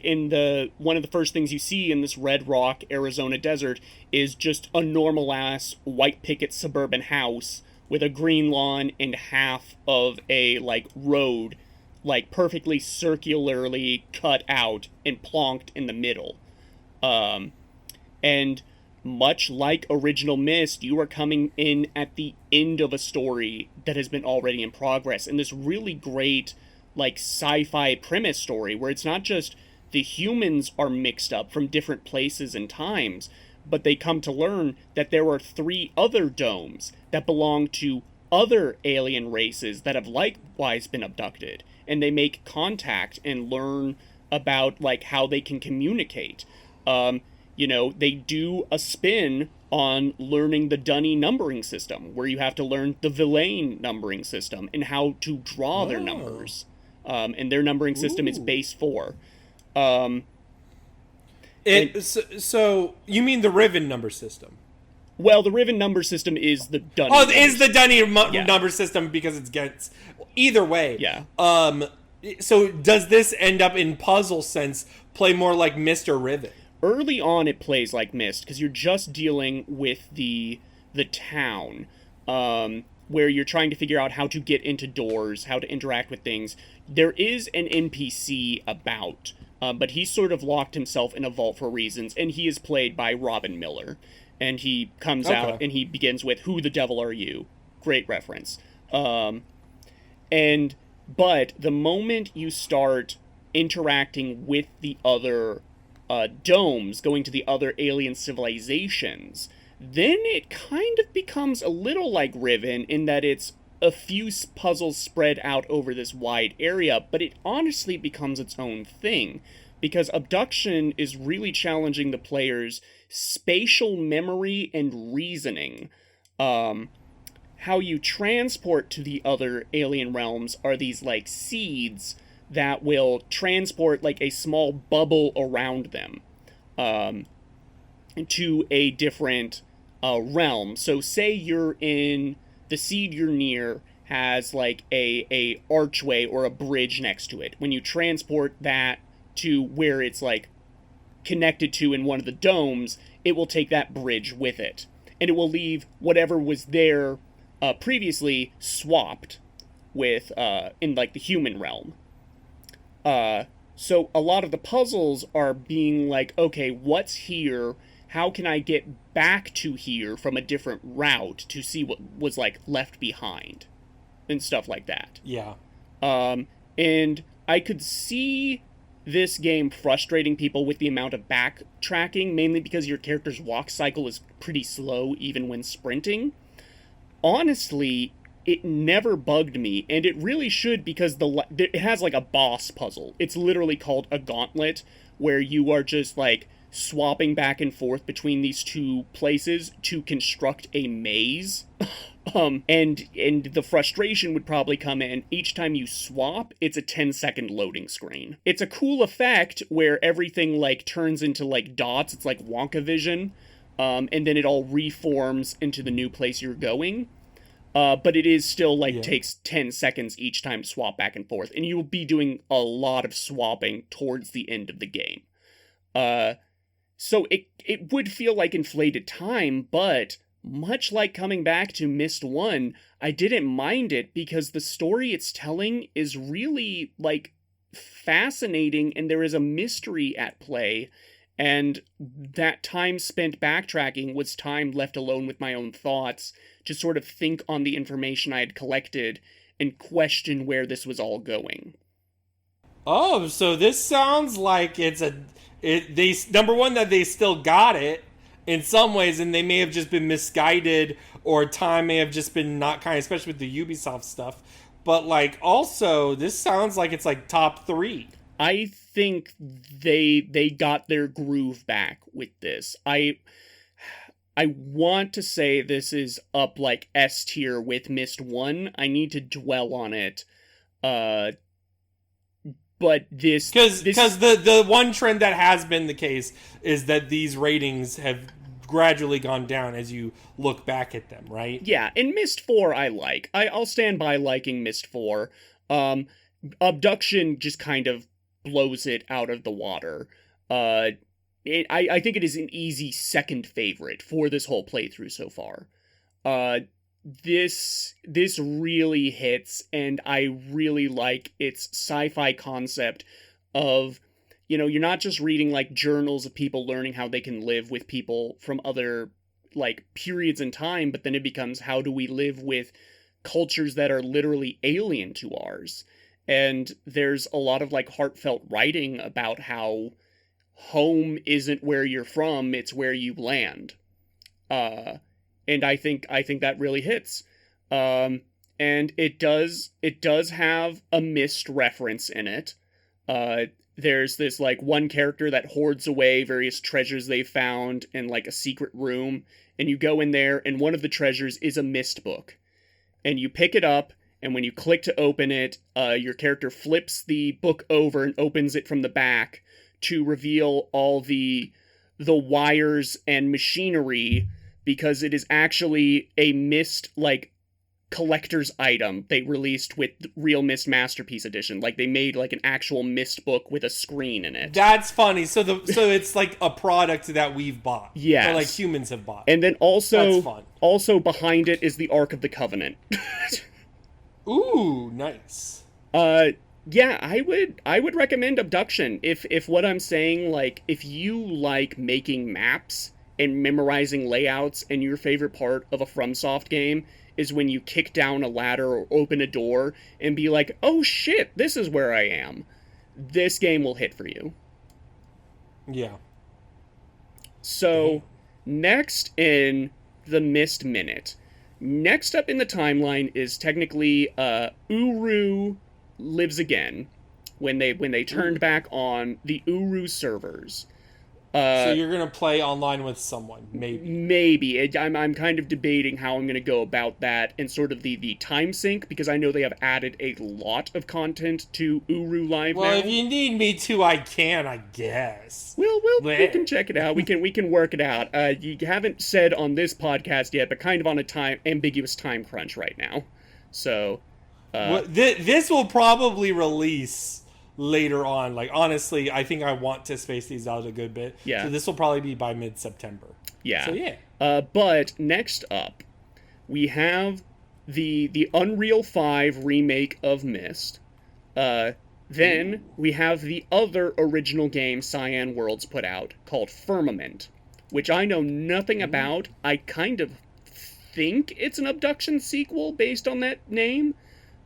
Speaker 3: one of the first things you see in this Red Rock, Arizona desert is just a normal-ass white picket suburban house with a green lawn and half of a, like, road, like, perfectly circularly cut out and plonked in the middle. And
Speaker 2: much like original Myst, you are coming in at the end of a story that has been already in progress, and this really great, like, sci-fi premise story where it's not just the humans are mixed up from different places and times, but they come to learn that there are 3 other domes that belong to other alien races that have likewise been abducted, and they make contact and learn about, like, how they can communicate. They do a spin on learning the Dunny numbering system, where you have to learn the Villain numbering system and how to draw their numbers. And their numbering system is base 4.
Speaker 1: So you mean the Riven number system?
Speaker 2: Well, the Riven number system is the Dunny.
Speaker 1: Oh, is the Dunny number system because it's against either way.
Speaker 2: Yeah.
Speaker 1: So does this end up in puzzle sense play more like Myst or Riven?
Speaker 2: Early on, it plays like Myst because you're just dealing with the town, where you're trying to figure out how to get into doors, how to interact with things. There is an NPC about, but he sort of locked himself in a vault for reasons, and he is played by Robin Miller. And he comes out and he begins with, "Who the devil are you?" Great reference. But the moment you start interacting with the other domes, going to the other alien civilizations, then it kind of becomes a little like Riven in that it's a few puzzles spread out over this wide area, but it honestly becomes its own thing, because abduction is really challenging the player's spatial memory and reasoning. How you transport to the other alien realms are these, like, seeds that will transport, like, a small bubble around them to a different realm. So say you're in the seed you're near has, like, a archway or a bridge next to it. When you transport that to where it's, like, connected to in one of the domes, it will take that bridge with it, and it will leave whatever was there previously swapped with in, like, the human realm. So a lot of the puzzles are being like, okay, what's here? How can I get back to here from a different route to see what was, like, left behind and stuff like that.
Speaker 1: Yeah.
Speaker 2: And I could see this game frustrating people with the amount of backtracking, mainly because your character's walk cycle is pretty slow even when sprinting. Honestly, it never bugged me, and it really should, because it has, like, a boss puzzle. It's literally called a gauntlet, where you are just, like, swapping back and forth between these 2 places to construct a maze. And the frustration would probably come in each time you swap. It's a 10-second loading screen. It's a cool effect where everything, like, turns into, like, dots. It's like Wonka vision. And then it all reforms into the new place you're going. But it is still, like, takes 10 seconds each time to swap back and forth. And you will be doing a lot of swapping towards the end of the game. So it would feel like inflated time, but much like coming back to Myst 1, I didn't mind it because the story it's telling is really, like, fascinating, and there is a mystery at play, and that time spent backtracking was time left alone with my own thoughts to sort of think on the information I had collected and question where this was all going.
Speaker 1: Oh, so this sounds like number one, that they still got it in some ways, and they may have just been misguided, or time may have just been not kind, especially with the Ubisoft stuff. But, like, also, this sounds like it's, like, top 3.
Speaker 2: I think they got their groove back with this. I want to say this is up, like, S tier with Myst 1. I need to dwell on it. But because
Speaker 1: the one trend that has been the case is that these ratings have gradually gone down as you look back at them, right?
Speaker 2: Yeah, and Myst 4 I like. I'll stand by liking Myst 4. Abduction just kind of blows it out of the water. I think it is an easy second favorite for this whole playthrough so far. This really hits, and I really like its sci-fi concept of,
Speaker 3: you're not just reading like journals of people learning how they can live with people from other like periods in time, but then it becomes, how do we live with cultures that are literally alien to ours? And there's a lot of like heartfelt writing about how home isn't where you're from, it's where you land. And I think that really hits. And it does have a Myst reference in it. There's this like one character that hoards away various treasures they found in like a secret room, and you go in there, and one of the treasures is a Myst book. And you pick it up, and when you click to open it, your character flips the book over and opens it from the back to reveal all the wires and machinery, because it is actually a Myst, like, collector's item they released with Real Myst Masterpiece Edition. Like, they made, like, an actual Myst book with a screen in it.
Speaker 1: That's funny. So it's, like, a product that we've bought.
Speaker 3: Yes.
Speaker 1: Or, like, humans have bought.
Speaker 3: And then also...
Speaker 1: That's fun.
Speaker 3: Also behind it is the Ark of the Covenant.
Speaker 1: Ooh, nice.
Speaker 3: Yeah, I would recommend Abduction. If what I'm saying, like, if you like making maps and memorizing layouts, and your favorite part of a FromSoft game is when you kick down a ladder or open a door and be like, oh shit, this is where I am, this game will hit for you.
Speaker 1: Yeah.
Speaker 3: So, next in the Myst Minute. Next up in the timeline is technically Uru Lives Again, when they turned back on the Uru servers.
Speaker 1: So you're gonna play online with someone, maybe.
Speaker 3: Maybe. I'm kind of debating how I'm gonna go about that, and sort of the time sync, because I know they have added a lot of content to Uru Live now.
Speaker 1: Well, if you need me to, I can, I guess.
Speaker 3: We can check it out. We can work it out. You haven't said on this podcast yet, but kind of on a ambiguous time crunch right now. So,
Speaker 1: well, this will probably release later on. Like, honestly, I think I want to space these out a good bit.
Speaker 3: Yeah.
Speaker 1: So this will probably be by mid-September.
Speaker 3: Yeah.
Speaker 1: So yeah.
Speaker 3: But next up, we have the Unreal 5 remake of Myst. Then we have the other original game Cyan Worlds put out, called Firmament, which I know nothing about. I kind of think it's an Abduction sequel based on that name,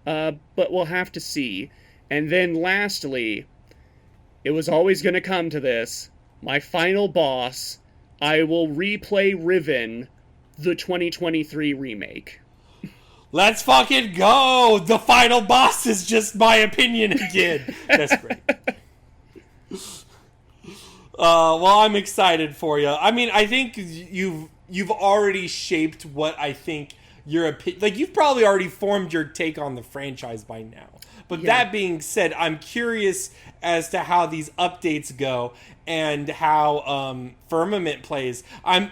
Speaker 3: but we'll have to see. And then lastly, it was always going to come to this, my final boss, I will replay Riven, the 2023 remake.
Speaker 1: Let's fucking go! The final boss is just my opinion again. That's great. Well, I'm excited for you. I mean, I think you've already shaped what I think your opinion... Like, you've probably already formed your take on the franchise by now. But that being said, I'm curious as to how these updates go and how Firmament plays. I'm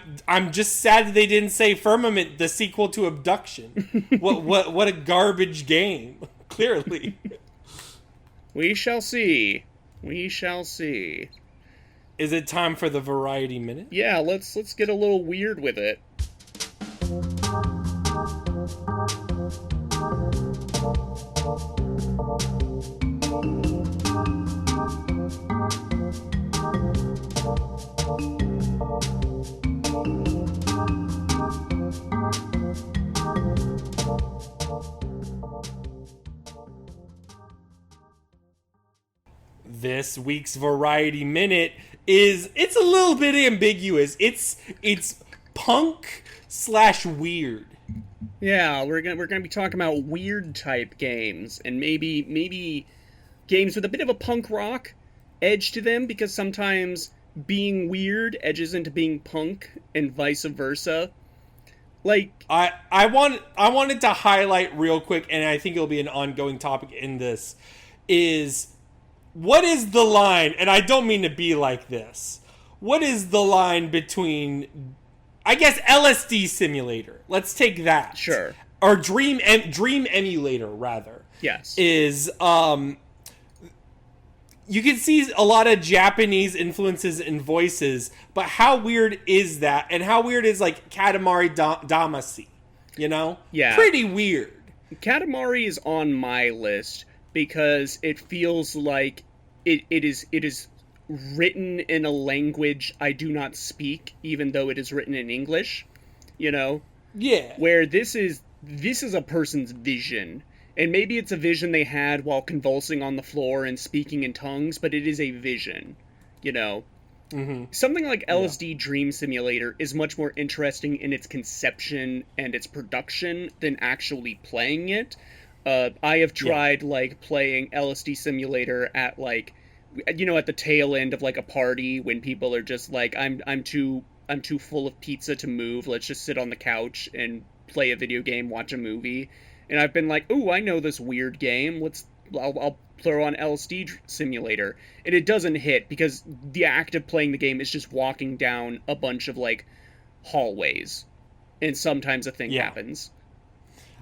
Speaker 1: just sad that they didn't say Firmament, the sequel to Abduction. What a garbage game. Clearly.
Speaker 3: We shall see. We shall see.
Speaker 1: Is it time for the Variety Minute?
Speaker 3: Yeah, let's get a little weird with it.
Speaker 1: This week's Variety Minute it's a little bit ambiguous. It's punk/weird.
Speaker 3: Yeah, we're gonna be talking about weird type games, and maybe games with a bit of a punk rock edge to them, because sometimes being weird edges into being punk and vice versa. Like,
Speaker 1: I wanted to highlight real quick, and I think it'll be an ongoing topic in this, is what is the line, and I don't mean to be like this, what is the line between, I guess, LSD Simulator, let's take that.
Speaker 3: Sure.
Speaker 1: Or Dream Emulator, rather.
Speaker 3: Yes.
Speaker 1: Is, you can see a lot of Japanese influences in voices, but how weird is that? And how weird is, like, Katamari Damacy? You know?
Speaker 3: Yeah.
Speaker 1: Pretty weird.
Speaker 3: Katamari is on my list because it feels like it is written in a language I do not speak, even though it is written in English, you know?
Speaker 1: Yeah.
Speaker 3: Where this is a person's vision. And maybe it's a vision they had while convulsing on the floor and speaking in tongues, but it is a vision, you know?
Speaker 1: Mm-hmm.
Speaker 3: Something like LSD Dream Simulator is much more interesting in its conception and its production than actually playing it. I have tried, like, playing LSD Simulator at, like, you know, at the tail end of, like, a party when people are just like, I'm too full of pizza to move, let's just sit on the couch and play a video game, watch a movie. And I've been like, ooh, I know this weird game. I'll throw on LSD Simulator. And it doesn't hit because the act of playing the game is just walking down a bunch of, like, hallways. And sometimes a thing happens.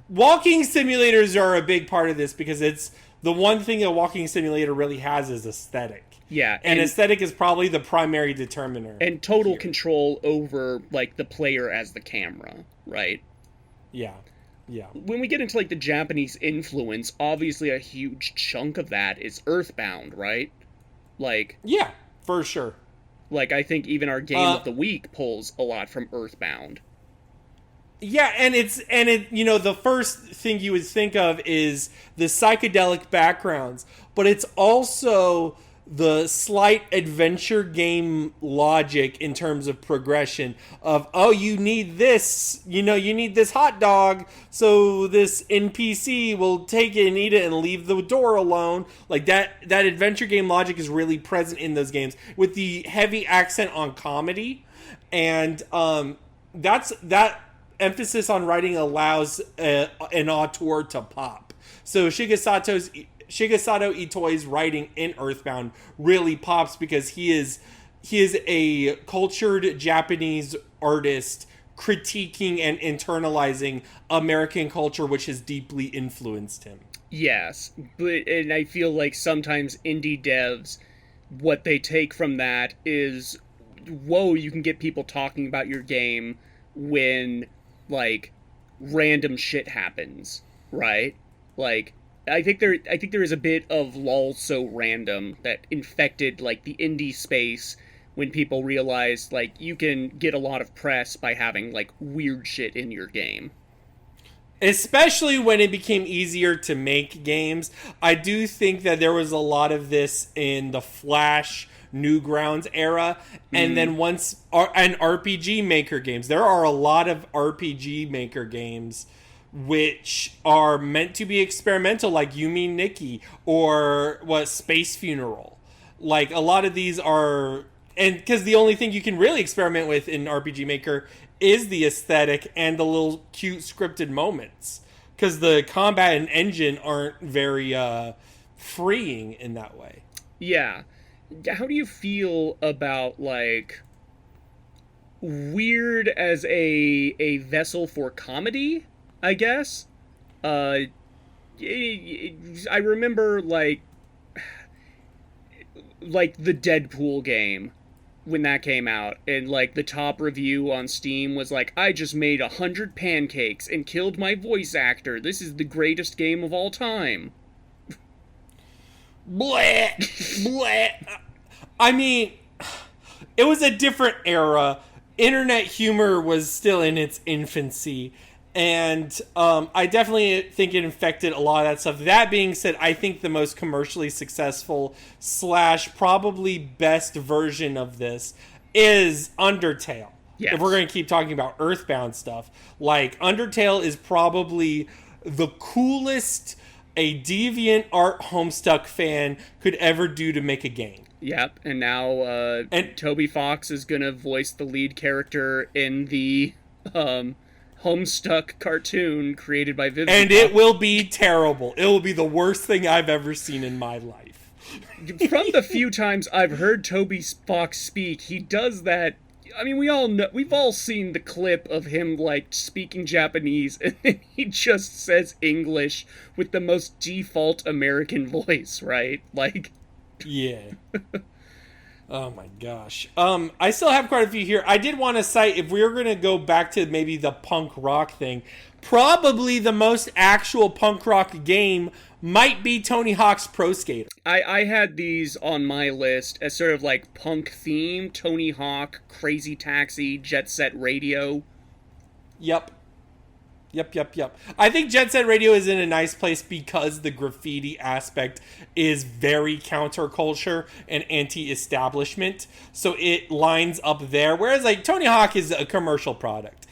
Speaker 1: Walking simulators are a big part of this because it's the one thing a walking simulator really has is aesthetic.
Speaker 3: Yeah.
Speaker 1: And aesthetic is probably the primary determiner.
Speaker 3: And total control over, like, the player as the camera, right?
Speaker 1: Yeah. Yeah.
Speaker 3: When we get into, like, the Japanese influence, obviously a huge chunk of that is Earthbound, right? Like...
Speaker 1: Yeah, for sure.
Speaker 3: Like, I think even our Game of the Week pulls a lot from Earthbound.
Speaker 1: Yeah, and you know, the first thing you would think of is the psychedelic backgrounds, but it's also the slight adventure game logic in terms of progression of, oh, you need this, you know, you need this hot dog, so this NPC will take it and eat it and leave the door alone. Like that adventure game logic is really present in those games with the heavy accent on comedy, and that emphasis on writing allows an auteur to pop. So Shigesato Itoi's writing in Earthbound really pops because he is a cultured Japanese artist critiquing and internalizing American culture, which has deeply influenced him.
Speaker 3: Yes, and I feel like sometimes indie devs, what they take from that is, whoa, you can get people talking about your game when, like, random shit happens, right? Like, I think there is a bit of lol so random that infected, like, the indie space when people realized, like, you can get a lot of press by having, like, weird shit in your game.
Speaker 1: Especially when it became easier to make games. I do think that there was a lot of this in the Flash Newgrounds era, and then once and RPG Maker games. There are a lot of RPG Maker games which are meant to be experimental, like You Mean Nikki or Space Funeral. Like, a lot of these are, and because the only thing you can really experiment with in RPG Maker is the aesthetic and the little cute scripted moments, because the combat and engine aren't very freeing in that way.
Speaker 3: Yeah. How do you feel about, like, weird as a vessel for comedy, I guess? I remember, like the Deadpool game when that came out, and, like, the top review on Steam was like, I just made 100 pancakes and killed my voice actor. This is the greatest game of all time.
Speaker 1: Bleh, bleh. I mean, it was a different era. Internet humor was still in its infancy, and I definitely think it infected a lot of that stuff. That being said, I think the most commercially successful / probably best version of this is Undertale.
Speaker 3: Yes.
Speaker 1: If we're going to keep talking about Earthbound stuff, like, Undertale is probably the coolest a DeviantArt Homestuck fan could ever do to make a game.
Speaker 3: Yep, and now Toby Fox is gonna voice the lead character in the Homestuck cartoon created by Vivian.
Speaker 1: And it will be terrible. It will be the worst thing I've ever seen in my life.
Speaker 3: From the few times I've heard Toby Fox speak, he does that. I mean, we've all seen the clip of him, like, speaking Japanese, and then he just says English with the most default American voice, right? Like,
Speaker 1: yeah. Oh my gosh. I still have quite a few here. I did want to cite, if we were going to go back to maybe the punk rock thing, probably the most actual punk rock game might be Tony Hawk's Pro Skater.
Speaker 3: I had these on my list as sort of like punk theme: Tony Hawk, Crazy Taxi, Jet Set Radio.
Speaker 1: Yep. I think Jet Set Radio is in a nice place because the graffiti aspect is very counterculture and anti-establishment. So it lines up there. Whereas, like, Tony Hawk is a commercial product.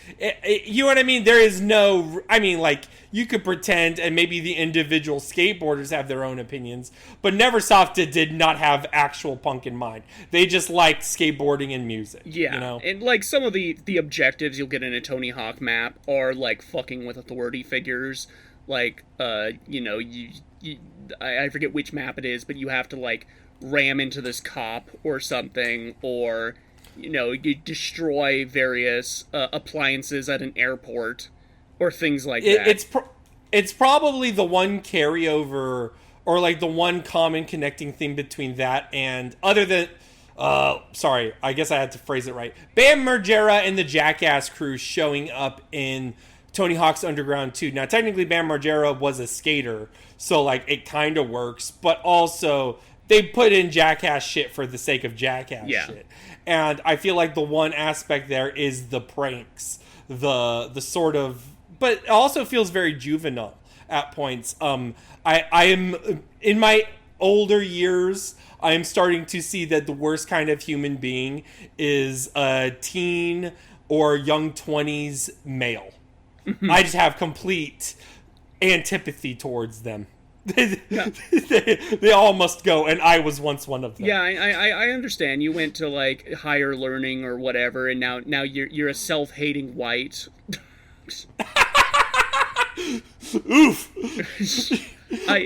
Speaker 1: You know what I mean? There is no... I mean, like, you could pretend, and maybe the individual skateboarders have their own opinions, but Neversoft did not have actual punk in mind. They just liked skateboarding and music.
Speaker 3: Yeah,
Speaker 1: you know?
Speaker 3: And, like, some of the objectives you'll get in a Tony Hawk map are, like, fucking with authority figures. Like, you know, I forget which map it is, but you have to, like, ram into this cop or something, or, you know, you destroy various appliances at an airport, or things like that.
Speaker 1: It's probably the one carryover, or like the one common connecting thing between that and, other than, sorry, I guess I had to phrase it right, Bam Margera and the Jackass crew showing up in Tony Hawk's Underground 2. Now, technically, Bam Margera was a skater, so, like, it kind of works, but also, they put in Jackass shit for the sake of Jackass shit. And I feel like the one aspect there is the pranks, the sort of... But it also feels very juvenile at points. I am, in my older years, I am starting to see that the worst kind of human being is a teen or young 20s male. I just have complete antipathy towards them. They all must go, and I was once one of them.
Speaker 3: Yeah, I understand. You went to, like, higher learning or whatever, and now you're a self-hating white.
Speaker 1: Oof.
Speaker 3: You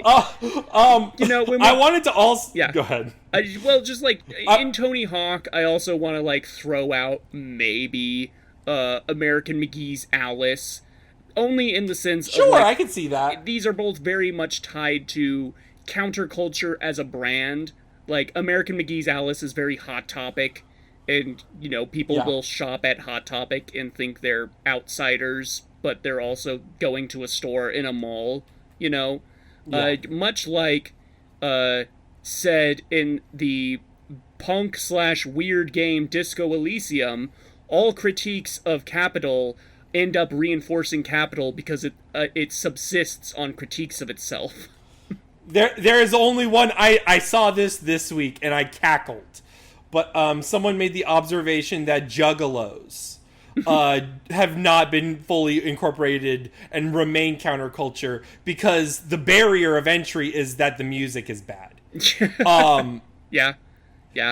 Speaker 3: know,
Speaker 1: I wanted to also...
Speaker 3: Yeah.
Speaker 1: Go ahead.
Speaker 3: Well, just, like, in Tony Hawk, I also want to, like, throw out maybe American McGee's Alice. Only in the sense
Speaker 1: of,
Speaker 3: like,
Speaker 1: I can see that.
Speaker 3: These are both very much tied to counterculture as a brand. Like, American McGee's Alice is very Hot Topic, and, you know, people will shop at Hot Topic and think they're outsiders, but they're also going to a store in a mall, you know? Much like said in the punk/weird game Disco Elysium, all critiques of Capital end up reinforcing Capital because it subsists on critiques of itself.
Speaker 1: There is only one. I saw this week and I cackled, but someone made the observation that juggalos have not been fully incorporated and remain counterculture because the barrier of entry is that the music is bad.
Speaker 3: Yeah.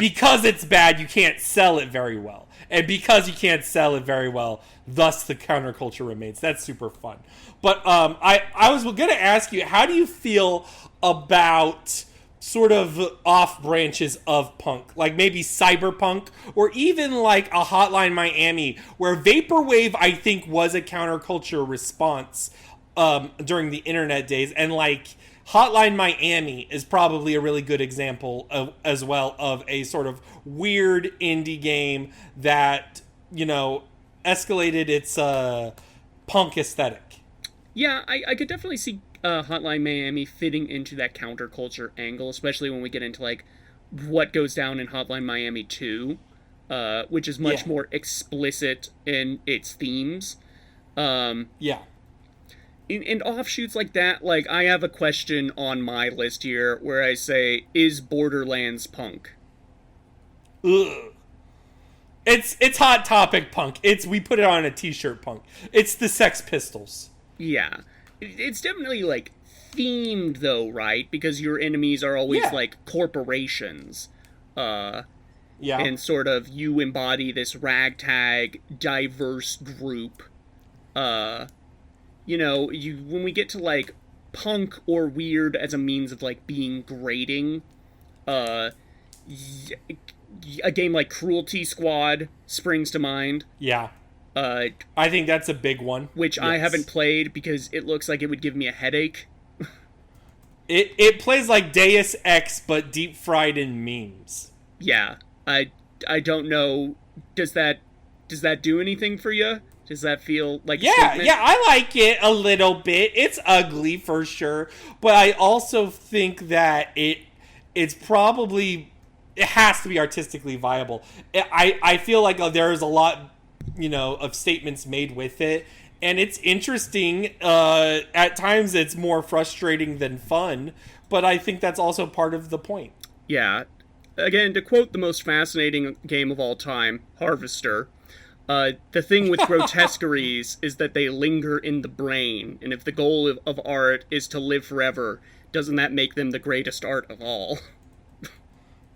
Speaker 1: Because it's bad, you can't sell it very well. And because you can't sell it very well, thus the counterculture remains. That's super fun. But I was going to ask you, how do you feel about sort of off branches of punk? Like maybe cyberpunk, or even like a Hotline Miami, where Vaporwave, I think, was a counterculture response during the internet days. And like Hotline Miami is probably a really good example as well of a sort of weird indie game that, you know, escalated its punk aesthetic.
Speaker 3: Yeah, I could definitely see Hotline Miami fitting into that counterculture angle, especially when we get into like what goes down in Hotline Miami 2, which is much more explicit in its themes. And offshoots like that, like, I have a question on my list here where I say, is Borderlands punk?
Speaker 1: Ugh. It's Hot Topic punk. We put it on a t-shirt punk. It's the Sex Pistols.
Speaker 3: Yeah. It's definitely, like, themed, though, right? Because your enemies are always, like, corporations. And sort of you embody this ragtag, diverse group. You know, when we get to, like, punk or weird as a means of, like, being grating, a game like Cruelty Squad springs to mind.
Speaker 1: Yeah. I think that's a big one.
Speaker 3: Which I haven't played because it looks like it would give me a headache.
Speaker 1: It plays like Deus Ex, but deep fried in memes.
Speaker 3: Yeah.
Speaker 2: I don't know. Does that do anything for you? Does that feel like a
Speaker 1: Yeah,
Speaker 2: statement?
Speaker 1: yeah, I like it a little bit. It's ugly for sure, but I also think that it's probably it has to be artistically viable. I feel like there's a lot, of statements made with it, and it's interesting. At times, it's more frustrating than fun, but I think that's also part of the point.
Speaker 2: Yeah. Again, to quote the most fascinating game of all time, Harvester, the thing with grotesqueries is that they linger in the brain, and if the goal of art is to live forever, doesn't that make them the greatest art of all?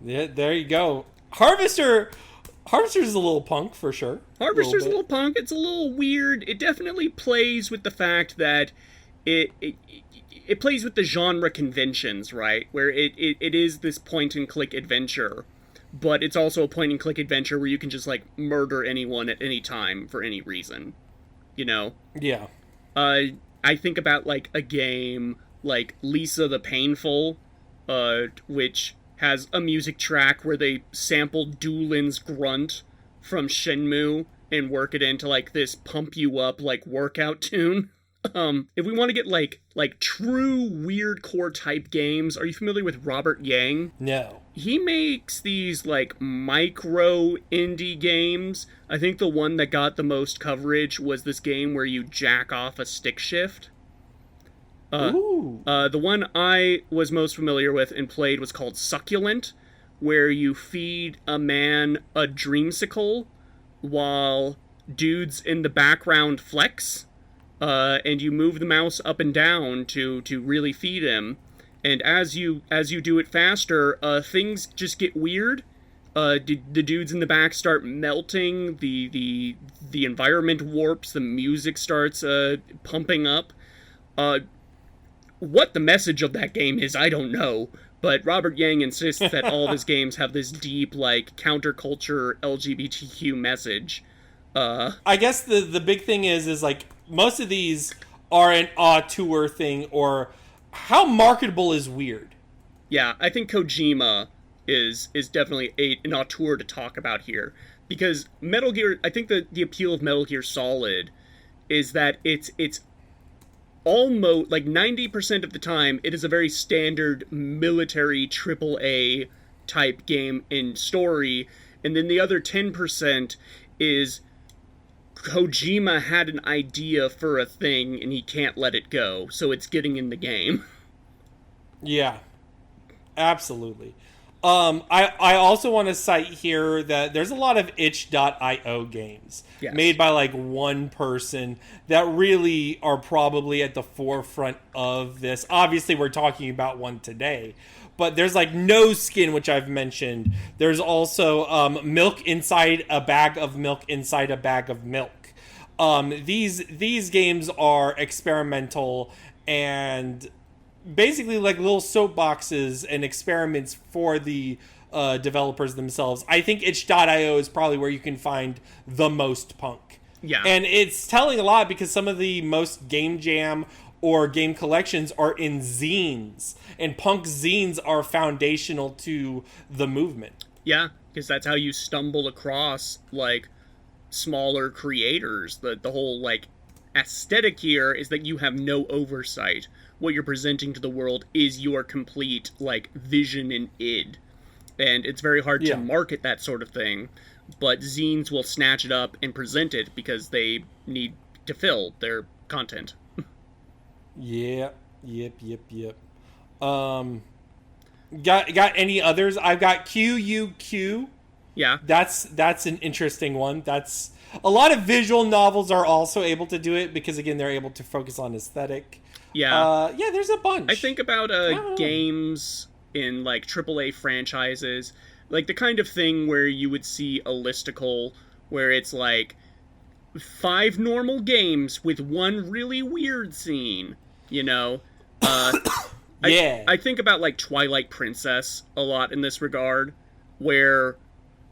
Speaker 1: Yeah, there you go. Harvester's a little punk for sure.
Speaker 2: Harvester's a little punk. It's a little weird. It definitely plays with the fact that it plays with the genre conventions, right? Where it is this point-and-click adventure, but it's also a point-and-click adventure where you can just, like, murder anyone at any time for any reason,
Speaker 1: Yeah.
Speaker 2: I think about, like, a game like Lisa the Painful, which has a music track where they sample Doolin's Grunt from Shenmue and work it into, like, this pump-you-up, like, workout tune. If we want to get like true weird core type games, are you familiar with Robert Yang?
Speaker 1: No.
Speaker 2: He makes these like micro indie games. I think the one that got the most coverage was this game where you jack off a stick shift.
Speaker 1: Ooh.
Speaker 2: The one I was most familiar with and played was called Succulent, where you feed a man a dreamsicle while dudes in the background flex. And you move the mouse up and down to really feed him. And as you do it faster, things just get weird. The dudes in the back start melting. The environment warps. The music starts pumping up. What the message of that game is, I don't know. But Robert Yang insists that all of his games have this deep, like, counterculture LGBTQ message.
Speaker 1: I guess the big thing is like most of these are an auteur thing, or how marketable is weird.
Speaker 2: Yeah, I think Kojima is definitely an auteur to talk about here, because Metal Gear. I think the appeal of Metal Gear Solid is that it's almost like 90% of the time it is a very standard military AAA type game in story, and then the other 10% is Kojima had an idea for a thing and he can't let it go, so it's getting in the game.
Speaker 1: Yeah, absolutely. I also want to cite here that there's a lot of itch.io games made by like one person that really are probably at the forefront of this. Obviously, we're talking about one today, but there's like No Skin, which I've mentioned. There's also milk inside a bag of milk inside a bag of milk. These games are experimental and basically like little soapboxes and experiments for the developers themselves. I think itch.io is probably where you can find the most punk.
Speaker 2: Yeah.
Speaker 1: And it's telling a lot because some of the most game jam or game collections are in zines, and punk zines are foundational to the movement.
Speaker 2: Yeah, because that's how you stumble across, like, smaller creators. The whole, like, aesthetic here is that you have no oversight. What you're presenting to the world is your complete, like, vision and id. And it's very hard to market that sort of thing, but zines will snatch it up and present it because they need to fill their content.
Speaker 1: Yeah. Yep. Got any others? I've got QUQ.
Speaker 2: Yeah.
Speaker 1: That's an interesting one. That's a lot of visual novels are also able to do it because again they're able to focus on aesthetic.
Speaker 2: Yeah.
Speaker 1: Yeah, there's a bunch.
Speaker 2: I think about games in like AAA franchises, like the kind of thing where you would see a listicle where it's like 5 normal games with one really weird scene, you know?
Speaker 1: Yeah.
Speaker 2: I think about like Twilight Princess a lot in this regard, where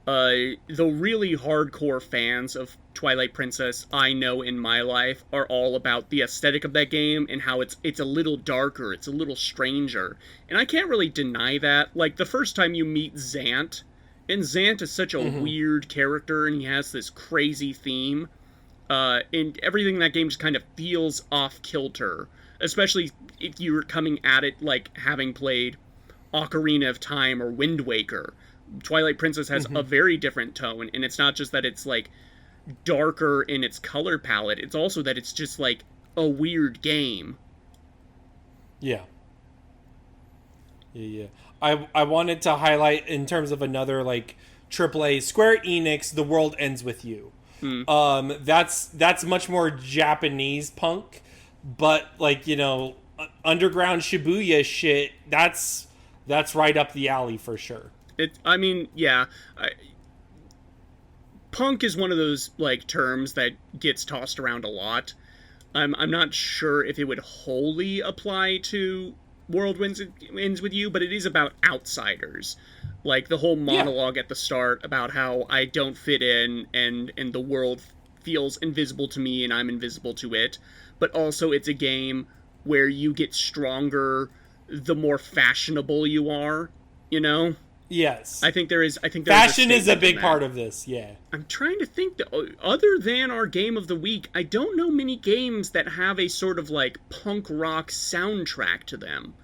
Speaker 2: the really hardcore fans of Twilight Princess I know in my life are all about the aesthetic of that game and how it's a little darker, it's a little stranger. And I can't really deny that. Like, the first time you meet Zant
Speaker 3: And Zant is such a weird character, and he has this crazy theme. And everything in that game just kind of feels off kilter, especially if you're coming at it like having played Ocarina of Time or Wind Waker. Twilight Princess has a very different tone, and it's not just that it's like darker in its color palette, it's also that it's just like a weird game.
Speaker 1: Yeah. I wanted to highlight in terms of another like AAA Square Enix, The World Ends With You. That's much more Japanese punk, but like, you know, underground Shibuya shit, that's right up the alley for sure.
Speaker 3: Punk is one of those like terms that gets tossed around a lot. I'm not sure if it would wholly apply to World Ends With You, but it is about outsiders. Like the whole monologue at the start about how I don't fit in and the world feels invisible to me and I'm invisible to it. But also it's a game where you get stronger the more fashionable you are, you know?
Speaker 1: Yes.
Speaker 3: I think
Speaker 1: fashion is a big part of this, yeah.
Speaker 3: I'm trying to think, other than our game of the week, I don't know many games that have a sort of like punk rock soundtrack to them,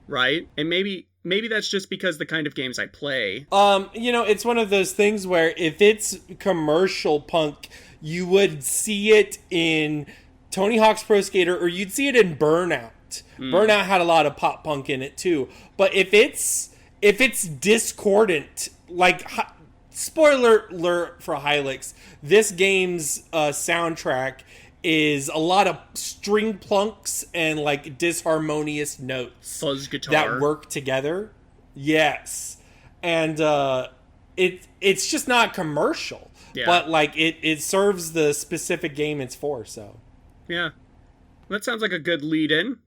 Speaker 3: right? And maybe that's just because the kind of games I play.
Speaker 1: You know, it's one of those things where if it's commercial punk, you would see it in Tony Hawk's Pro Skater, or you'd see it in Burnout. Burnout had a lot of pop punk in it too. But if it's discordant, like, spoiler alert for Hylics, this game's soundtrack is a lot of string plunks and like disharmonious notes,
Speaker 3: fuzz guitar
Speaker 1: that work together. Yes, and it's just not commercial, but like it serves the specific game it's for. So
Speaker 3: yeah, that sounds like a good lead-in.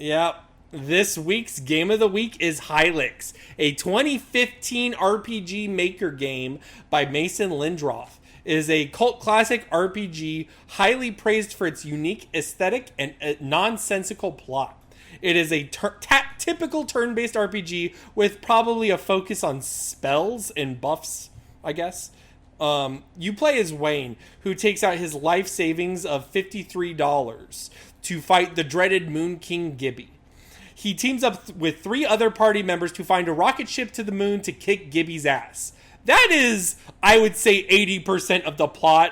Speaker 1: Yep. This week's Game of the Week is Hylics, a 2015 RPG maker game by Mason Lindroth. It is a cult classic RPG, highly praised for its unique aesthetic and nonsensical plot. It is a typical turn-based RPG with probably a focus on spells and buffs, I guess. You play as Wayne, who takes out his life savings of $53 to fight the dreaded Moon King Gibby. He teams up with 3 other party members to find a rocket ship to the moon to kick Gibby's ass. That is, I would say, 80% of the plot,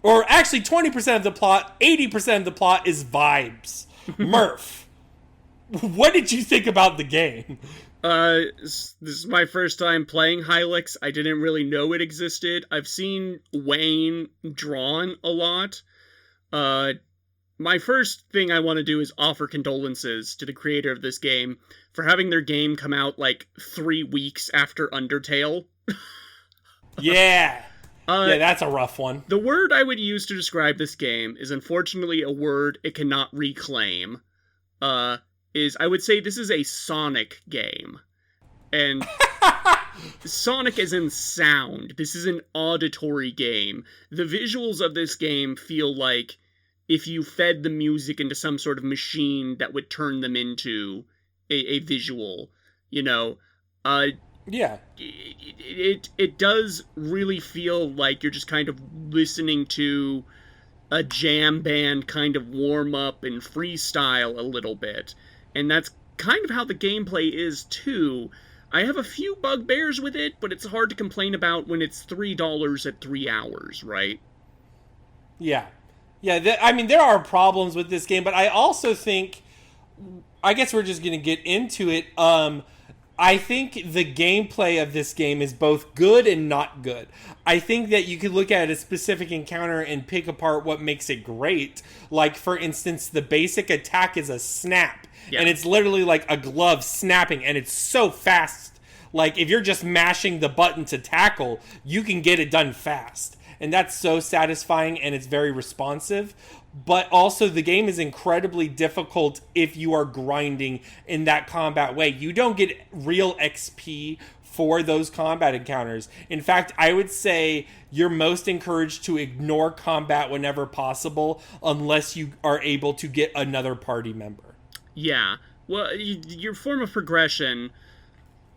Speaker 1: or actually 20% of the plot. 80% of the plot is vibes. Murph, what did you think about the game?
Speaker 3: This is my first time playing Hylics. I didn't really know it existed. I've seen Wayne drawn a lot. My first thing I want to do is offer condolences to the creator of this game for having their game come out like 3 weeks after Undertale.
Speaker 1: Yeah, that's a rough one.
Speaker 3: The word I would use to describe this game is unfortunately a word it cannot reclaim. I would say this is a Sonic game. And Sonic is in sound. This is an auditory game. The visuals of this game feel like if you fed the music into some sort of machine that would turn them into a visual, you know.
Speaker 1: Yeah.
Speaker 3: It does really feel like you're just kind of listening to a jam band kind of warm up and freestyle a little bit. And that's kind of how the gameplay is too. I have a few bugbears with it, but it's hard to complain about when it's $3 at 3 hours, right?
Speaker 1: Yeah. Yeah, I mean, there are problems with this game, but I also think, I guess we're just going to get into it. I think the gameplay of this game is both good and not good. I think that you could look at a specific encounter and pick apart what makes it great. Like, for instance, the basic attack is a snap. Yeah. And it's literally like a glove snapping, and it's so fast. Like, if you're just mashing the button to tackle, you can get it done fast. And that's so satisfying, and it's very responsive. But also, the game is incredibly difficult if you are grinding in that combat way. You don't get real XP for those combat encounters. In fact, I would say you're most encouraged to ignore combat whenever possible, unless you are able to get another party member.
Speaker 3: Yeah. Well, your form of progression,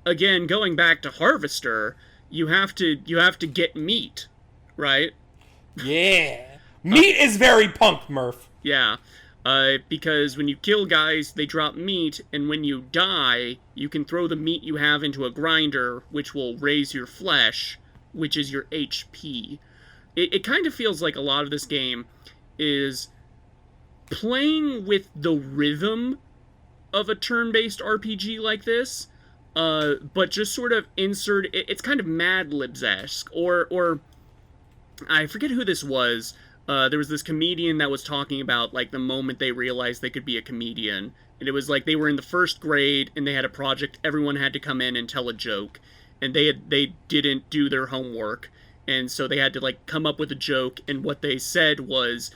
Speaker 3: again, going back to Harvester, you have to get meat, right?
Speaker 1: Yeah. Meat is very punk, Murph.
Speaker 3: Yeah. Because when you kill guys, they drop meat, and when you die, you can throw the meat you have into a grinder, which will raise your flesh, which is your HP. It kind of feels like a lot of this game is playing with the rhythm of a turn-based RPG like this, but just sort of it's kind of Mad Libs-esque, or I forget who this was. There was this comedian that was talking about, like, the moment they realized they could be a comedian. And it was like they were in the first grade, and they had a project. Everyone had to come in and tell a joke. And they didn't do their homework. And so they had to, like, come up with a joke. And what they said was,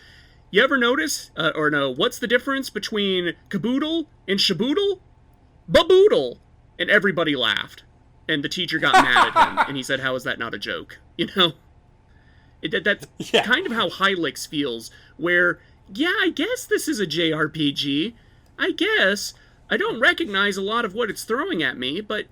Speaker 3: you ever notice, what's the difference between caboodle and shaboodle? Baboodle! And everybody laughed. And the teacher got mad at him. And he said, how is that not a joke? You know? That's kind of how Hylics feels, where, yeah, I guess this is a JRPG. I guess. I don't recognize a lot of what it's throwing at me, but...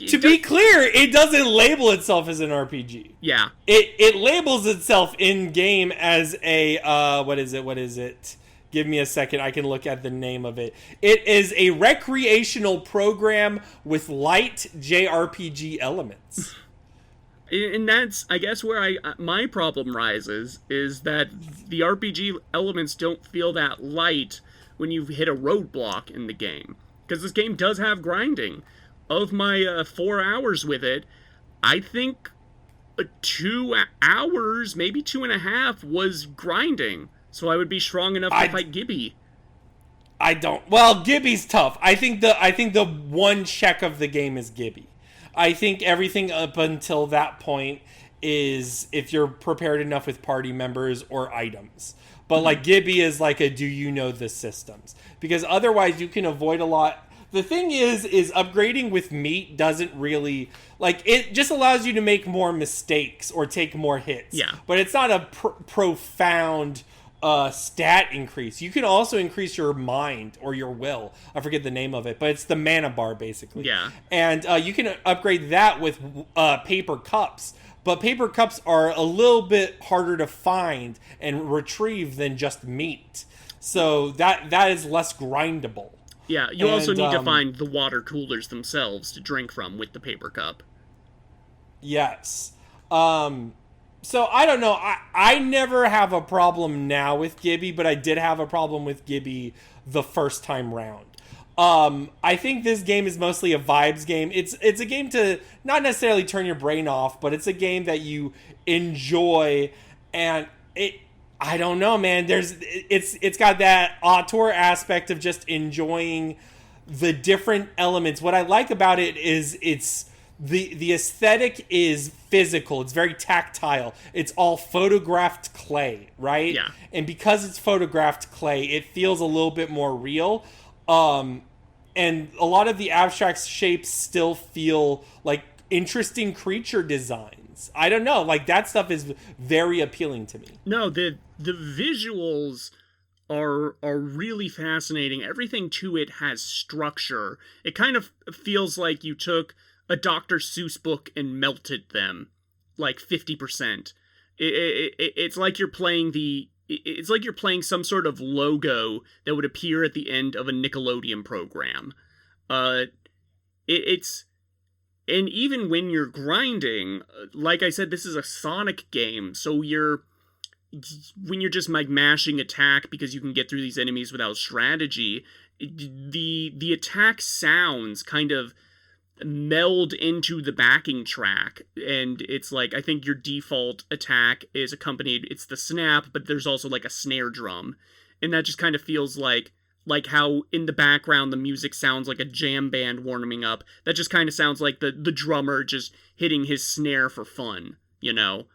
Speaker 1: To be clear, it doesn't label itself as an RPG.
Speaker 3: Yeah.
Speaker 1: It labels itself in-game as a, what is it? Give me a second, I can look at the name of it. It is a recreational program with light JRPG elements.
Speaker 3: And that's, I guess, where my problem rises, is that the RPG elements don't feel that light when you hit a roadblock in the game. Because this game does have grinding. Of my 4 hours with it, I think 2 hours, maybe 2.5, was grinding. So I would be strong enough to fight Gibby.
Speaker 1: Well, Gibby's tough. I think the one check of the game is Gibby. I think everything up until that point is if you're prepared enough with party members or items. But like Gibby is like a do you know the systems? Because otherwise you can avoid a lot. The thing is upgrading with meat doesn't really, like, it just allows you to make more mistakes or take more hits.
Speaker 3: Yeah.
Speaker 1: But it's not a profound stat increase. You can also increase your mind or your will. I forget the name of it, but it's the mana bar basically.
Speaker 3: Yeah.
Speaker 1: And you can upgrade that with paper cups. But paper cups are a little bit harder to find and retrieve than just meat. So that is less grindable.
Speaker 3: Yeah, you also need to find the water coolers themselves to drink from with the paper cup.
Speaker 1: Yes. So, I don't know. I never have a problem now with Gibby, but I did have a problem with Gibby the first time round. I think this game is mostly a vibes game. It's a game to not necessarily turn your brain off, but it's a game that you enjoy, and I don't know, man. It's got that auteur aspect of just enjoying the different elements. What I like about it is the aesthetic is physical. It's very tactile. It's all photographed clay, right?
Speaker 3: Yeah.
Speaker 1: And because it's photographed clay, it feels a little bit more real. And a lot of the abstract shapes still feel like interesting creature designs. I don't know. Like, that stuff is very appealing to me.
Speaker 3: No, the visuals are really fascinating. Everything to it has structure. It kind of feels like you took a Dr. Seuss book and melted them like 50%. It's like you're playing it's like you're playing some sort of logo that would appear at the end of a Nickelodeon program. It's and even when you're grinding, like I said, this is a Sonic game, so when you're just like mashing attack because you can get through these enemies without strategy, the attack sounds kind of
Speaker 2: meld into the backing track, and it's like, I think your default attack is accompanied, it's the snap, but there's also like a snare drum, and that just kind of feels like how in the background the music sounds like a jam band warming up. That just kind of sounds like the drummer just hitting his snare for fun, you know?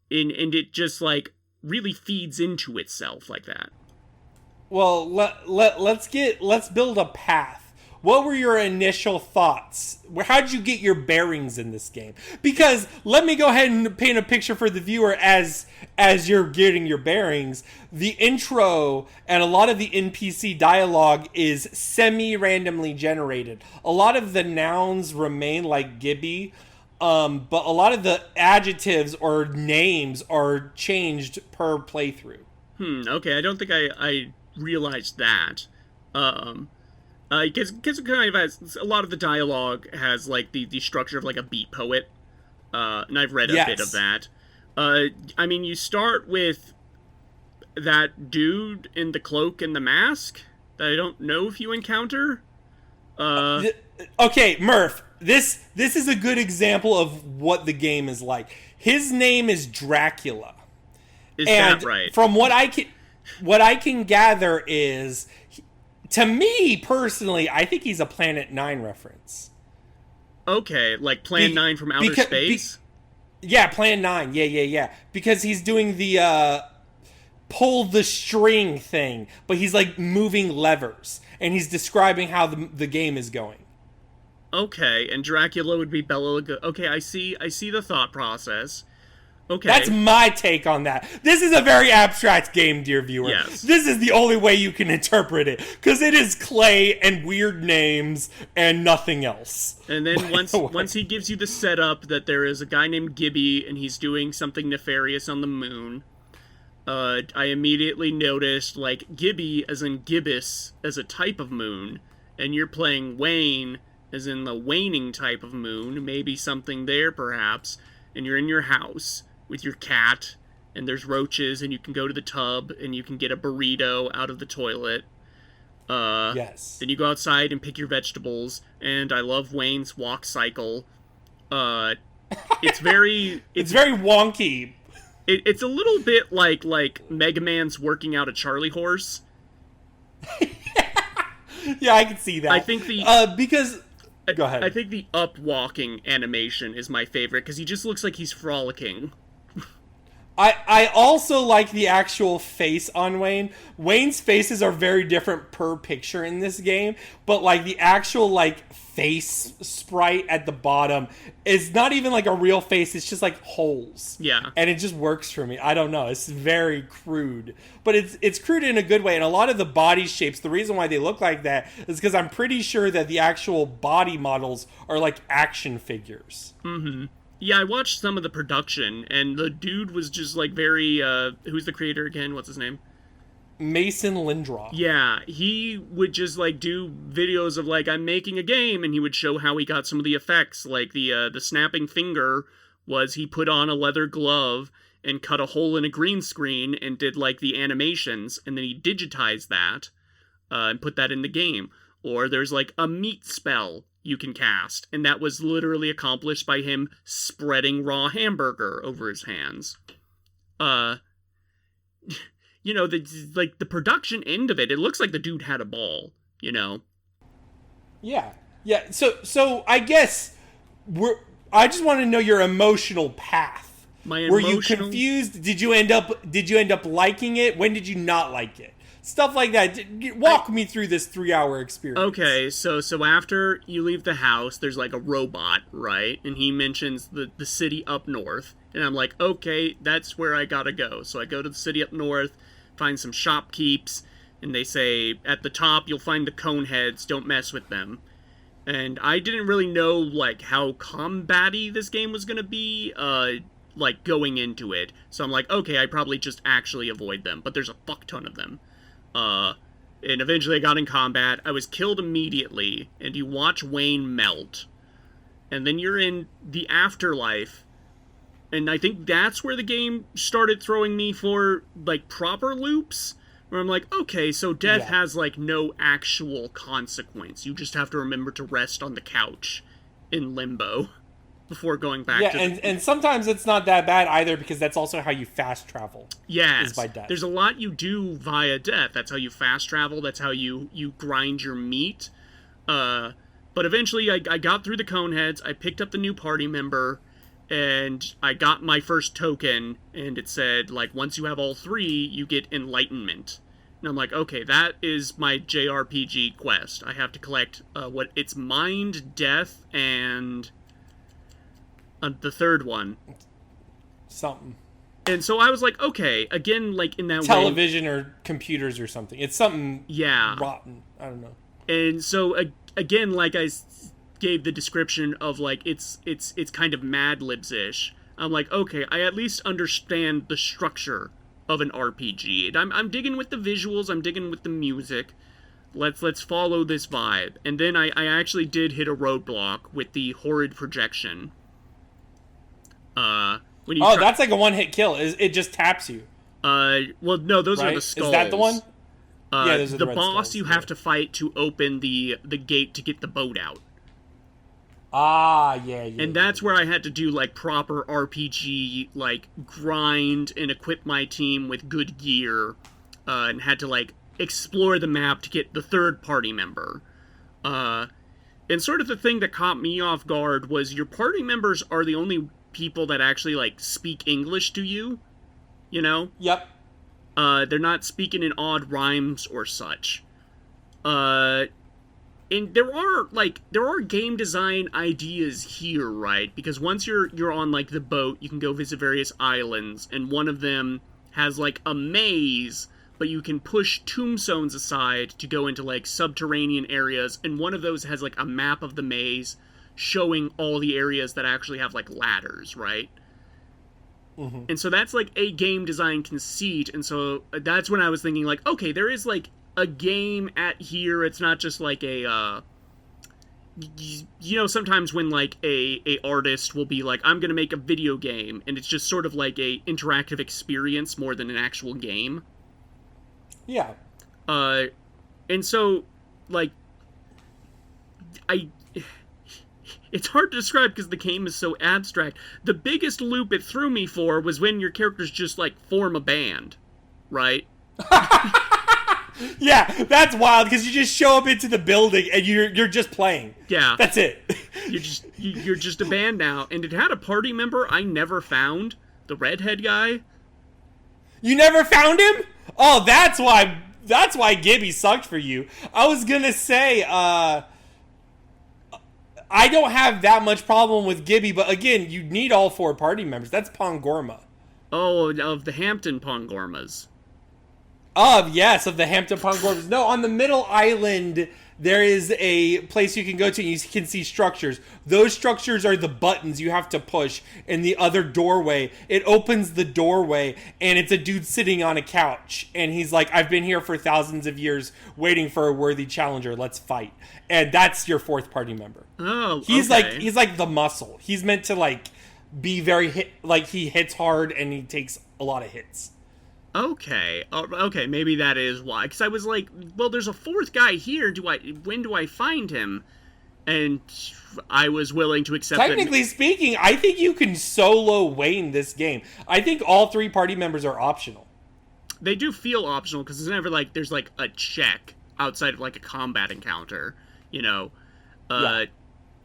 Speaker 2: And it just like really feeds into itself like that.
Speaker 1: Well, let's build a path. What were your initial thoughts? How'd you get your bearings in this game? Because let me go ahead and paint a picture for the viewer as you're getting your bearings. The intro and a lot of the NPC dialogue is semi-randomly generated. A lot of the nouns remain like Gibby, but a lot of the adjectives or names are changed per playthrough.
Speaker 2: Okay, I don't think I realized that. Because it kind of has, a lot of the dialogue has, like, the structure of, like, a beat poet. And I've read a bit of that. I mean, you start with that dude in the cloak and the mask that I don't know if you encounter.
Speaker 1: Okay, Murph, this is a good example of what the game is like. His name is Dracula.
Speaker 2: Is that right?
Speaker 1: From what I can gather is... To me, personally, I think he's a Planet 9 reference.
Speaker 2: Okay, like Plan 9 from outer space?
Speaker 1: Yeah, Plan 9, yeah. Because he's doing the pull the string thing, but he's like moving levers, and he's describing how the game is going.
Speaker 2: Okay, and Dracula would be Bela Lugosi. Okay, I see the thought process. Okay.
Speaker 1: That's my take on that. This is a very abstract game, dear viewer.
Speaker 2: Yes.
Speaker 1: This is the only way you can interpret it, because it is clay and weird names and nothing else.
Speaker 2: And then once he gives you the setup that there is a guy named Gibby and he's doing something nefarious on the moon, I immediately noticed, like, Gibby as in gibbous as a type of moon, and you're playing Wayne as in the waning type of moon, maybe something there perhaps, and you're in your house with your cat, and there's roaches, and you can go to the tub, and you can get a burrito out of the toilet.
Speaker 1: Yes.
Speaker 2: Then you go outside and pick your vegetables, and I love Wayne's walk cycle. It's very...
Speaker 1: It's very wonky.
Speaker 2: It's a little bit like Mega Man's working out a Charlie horse.
Speaker 1: Yeah, I can see that.
Speaker 2: I think
Speaker 1: because... Go ahead.
Speaker 2: I think the up-walking animation is my favorite, because he just looks like he's frolicking.
Speaker 1: I also like the actual face on Wayne. Wayne's faces are very different per picture in this game, but like the actual like face sprite at the bottom is not even like a real face, it's just like holes.
Speaker 2: Yeah.
Speaker 1: And it just works for me. I don't know, it's very crude. But it's crude in a good way, and a lot of the body shapes, the reason why they look like that is because I'm pretty sure that the actual body models are like action figures.
Speaker 2: Mm-hmm. Yeah, I watched some of the production, and the dude was just, like, very, who's the creator again? What's his name?
Speaker 1: Mason Lindroth.
Speaker 2: Yeah, he would just, like, do videos of, like, I'm making a game, and he would show how he got some of the effects. Like, the snapping finger was he put on a leather glove and cut a hole in a green screen and did, like, the animations, and then he digitized that and put that in the game. Or there's, like, a meat spell you can cast, and that was literally accomplished by him spreading raw hamburger over his hands. You know, the production end of it looks like the dude had a ball, you know?
Speaker 1: Yeah. So I guess I just want to know your emotional path. Were you confused? Did you end up liking it? When did you not like it? Stuff like that. Walk me through this 3-hour experience.
Speaker 2: Okay, so after you leave the house, there's like a robot, right? And he mentions the city up north. And I'm like, okay, that's where I gotta go. So I go to the city up north, find some shopkeeps, and they say, at the top, you'll find the cone heads, don't mess with them. And I didn't really know, like, how combat-y this game was gonna be, like, going into it. So I'm like, okay, I probably just actually avoid them. But there's a fuck ton of them. And eventually I got in combat. I was killed immediately, and you watch Wayne melt. And then you're in the afterlife, and I think that's where the game started throwing me for, like, proper loops, where I'm like, okay, so death has, like, no actual consequence. You just have to remember to rest on the couch, in limbo before going back to
Speaker 1: and sometimes it's not that bad either, because that's also how you fast travel.
Speaker 2: Yes.
Speaker 1: Is by death.
Speaker 2: There's a lot you do via death. That's how you fast travel. That's how you grind your meat. But eventually I got through the Coneheads. I picked up the new party member, and I got my first token, and it said, like, once you have all 3, you get enlightenment. And I'm like, okay, that is my JRPG quest. I have to collect it's mind, death, and the third one.
Speaker 1: Something.
Speaker 2: And so I was like, okay, again, like in that
Speaker 1: television or computers or something. It's something rotten. I don't know.
Speaker 2: And so again, like I gave the description of, like, it's kind of Mad Libs-ish. I'm like, okay, I at least understand the structure of an RPG. And I'm digging with the visuals, I'm digging with the music. Let's follow this vibe. And then I actually did hit a roadblock with the horrid projection.
Speaker 1: That's like a one-hit kill. It just taps you.
Speaker 2: Well, no, those are the skulls.
Speaker 1: Is that the one? Yeah, those are
Speaker 2: the
Speaker 1: red
Speaker 2: boss
Speaker 1: skulls,
Speaker 2: you have to fight to open the gate to get the boat out.
Speaker 1: Yeah.
Speaker 2: And that's where I had to do, like, proper RPG, like, grind and equip my team with good gear, and had to, like, explore the map to get the third party member. And sort of the thing that caught me off guard was your party members are the only people that actually, like, speak English to you, you know?
Speaker 1: Yep.
Speaker 2: They're not speaking in odd rhymes or such. And there are game design ideas here, right? Because once you're on, like, the boat, you can go visit various islands, and one of them has, like, a maze, but you can push tombstones aside to go into, like, subterranean areas, and one of those has, like, a map of the maze showing all the areas that actually have, like, ladders, right?
Speaker 1: Mm-hmm.
Speaker 2: And so that's, like, a game design conceit, and so that's when I was thinking, like, okay, there is, like, a game at here. It's not just like a you know, sometimes when, like, a artist will be like, I'm gonna make a video game, and it's just sort of like a interactive experience more than an actual game.
Speaker 1: Yeah.
Speaker 2: And so, like, it's hard to describe because the game is so abstract. The biggest loop it threw me for was when your characters just, like, form a band, right?
Speaker 1: Yeah, that's wild, because you just show up into the building and you're just playing.
Speaker 2: Yeah.
Speaker 1: That's it.
Speaker 2: You're just a band now. And it had a party member I never found, the redhead guy.
Speaker 1: You never found him? Oh, that's why Gibby sucked for you. I was gonna say, I don't have that much problem with Gibby, but again, you need all 4 party members. That's Pongorma.
Speaker 2: Oh, of the Hampton Pongormas.
Speaker 1: Yes, of the Hampton Pongormas. No, on the middle island, there is a place you can go to and you can see structures. Those structures are the buttons you have to push. In the other doorway, it opens the doorway, and it's a dude sitting on a couch. And he's like, I've been here for thousands of years waiting for a worthy challenger. Let's fight. And that's your 4th party member.
Speaker 2: Oh,
Speaker 1: he's
Speaker 2: okay.
Speaker 1: he's like the muscle. He's meant to, like, be very he hits hard and he takes a lot of hits.
Speaker 2: Okay, maybe that is why. Because I was like, well, there's a 4th guy here. When do I find him? And I was willing to accept.
Speaker 1: Technically speaking, I think you can solo Wayne this game. I think all 3 party members are optional.
Speaker 2: They do feel optional because it's never like there's, like, a check outside of, like, a combat encounter. You know,
Speaker 1: Yeah.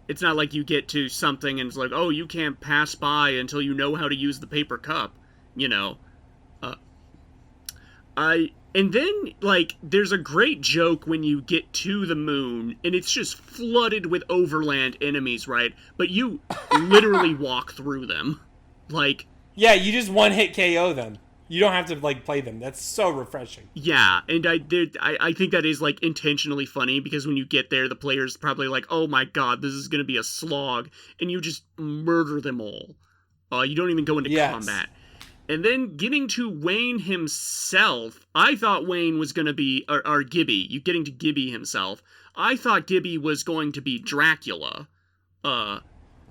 Speaker 2: It's not like you get to something and it's like, oh, you can't pass by until you know how to use the paper cup. You know. And then, like, there's a great joke when you get to the moon, and it's just flooded with overland enemies, right? But you literally walk through them. Like...
Speaker 1: Yeah, you just one-hit KO them. You don't have to, like, play them. That's so refreshing.
Speaker 2: Yeah, and I think that is, like, intentionally funny, because when you get there, the player's probably like, oh my god, this is gonna be a slog, and you just murder them all. You don't even go into combat. And then getting to Wayne himself, I thought Wayne was going to be, or Gibby, you getting to Gibby himself, I thought Gibby was going to be Dracula.
Speaker 1: Oh,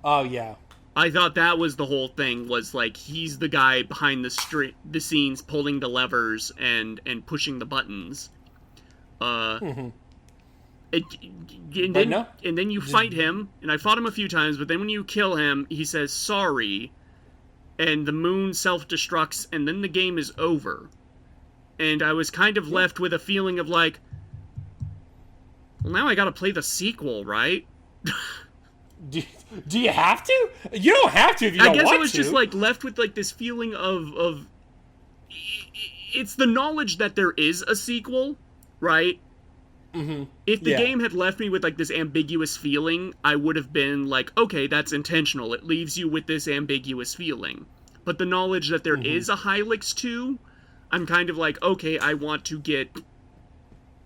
Speaker 1: yeah.
Speaker 2: I thought that was the whole thing, was like, he's the guy behind the scenes pulling the levers and pushing the buttons. And then you fight him, and I fought him a few times, but then when you kill him, he says sorry, and the moon self-destructs, and then the game is over. And I was kind of left with a feeling of like, well, now I gotta play the sequel, right?
Speaker 1: Do you have to? You don't have to if you don't want to.
Speaker 2: I guess I was just like left with like this feeling of it's the knowledge that there is a sequel, right?
Speaker 1: Mm-hmm.
Speaker 2: If the game had left me with like this ambiguous feeling, I would have been like, okay, that's intentional. It leaves you with this ambiguous feeling. But the knowledge that there is a Hylics 2, I'm kind of like, okay, I want to get,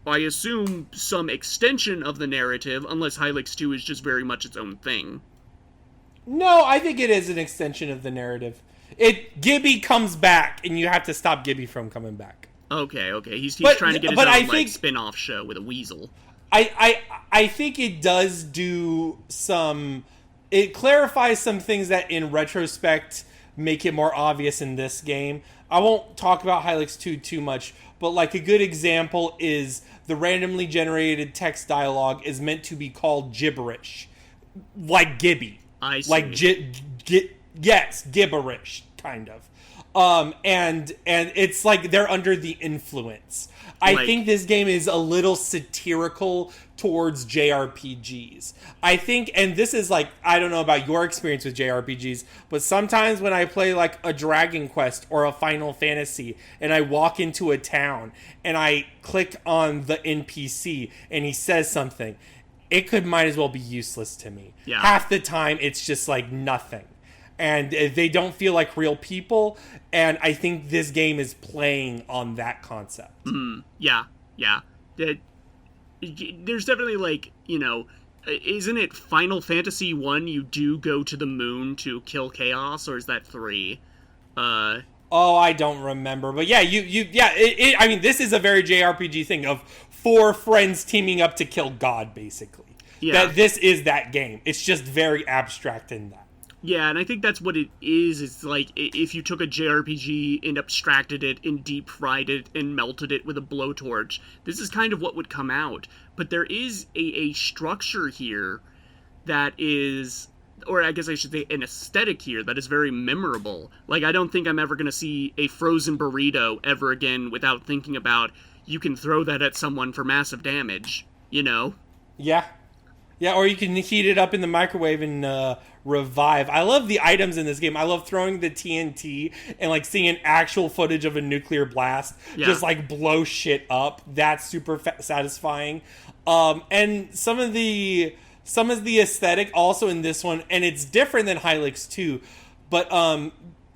Speaker 2: I assume, some extension of the narrative, unless Hylics 2 is just very much its own thing.
Speaker 1: No, I think it is an extension of the narrative. Gibby comes back, and you have to stop Gibby from coming back.
Speaker 2: Okay. He's trying to get his own spin-off show with a weasel.
Speaker 1: I think it does do some... It clarifies some things that, in retrospect, make it more obvious in this game. I won't talk about Hylics 2 too much, but like a good example is the randomly generated text dialogue is meant to be called gibberish. Like Gibby.
Speaker 2: I see.
Speaker 1: Like, yes, gibberish, kind of. And it's like they're under the influence. I think this game is a little satirical towards JRPGs. I think, and this is like, I don't know about your experience with JRPGs, but sometimes when I play like a Dragon Quest or a Final Fantasy and I walk into a town and I click on the NPC and he says something, it might as well be useless to me.
Speaker 2: Yeah.
Speaker 1: Half the time it's just like nothing. And they don't feel like real people, and I think this game is playing on that concept.
Speaker 2: Yeah. There's definitely, like, you know, isn't it Final Fantasy 1 you do go to the moon to kill Chaos, or is that 3?
Speaker 1: Oh, I don't remember, but yeah, I mean, this is a very JRPG thing of 4 friends teaming up to kill God, basically.
Speaker 2: Yeah.
Speaker 1: This is that game. It's just very abstract in that.
Speaker 2: Yeah, and I think that's what it is. It's like if you took a JRPG and abstracted it and deep fried it and melted it with a blowtorch, this is kind of what would come out. But there is a structure here that is, or I guess I should say an aesthetic here that is very memorable. Like, I don't think I'm ever going to see a frozen burrito ever again without thinking about, you can throw that at someone for massive damage, you know?
Speaker 1: Yeah. Yeah, or you can heat it up in the microwave and revive. I love the items in this game. I love throwing the TNT and like seeing an actual footage of a nuclear blast just like blow shit up. That's super satisfying. And some of the aesthetic also in this one, and it's different than Hylics 2, but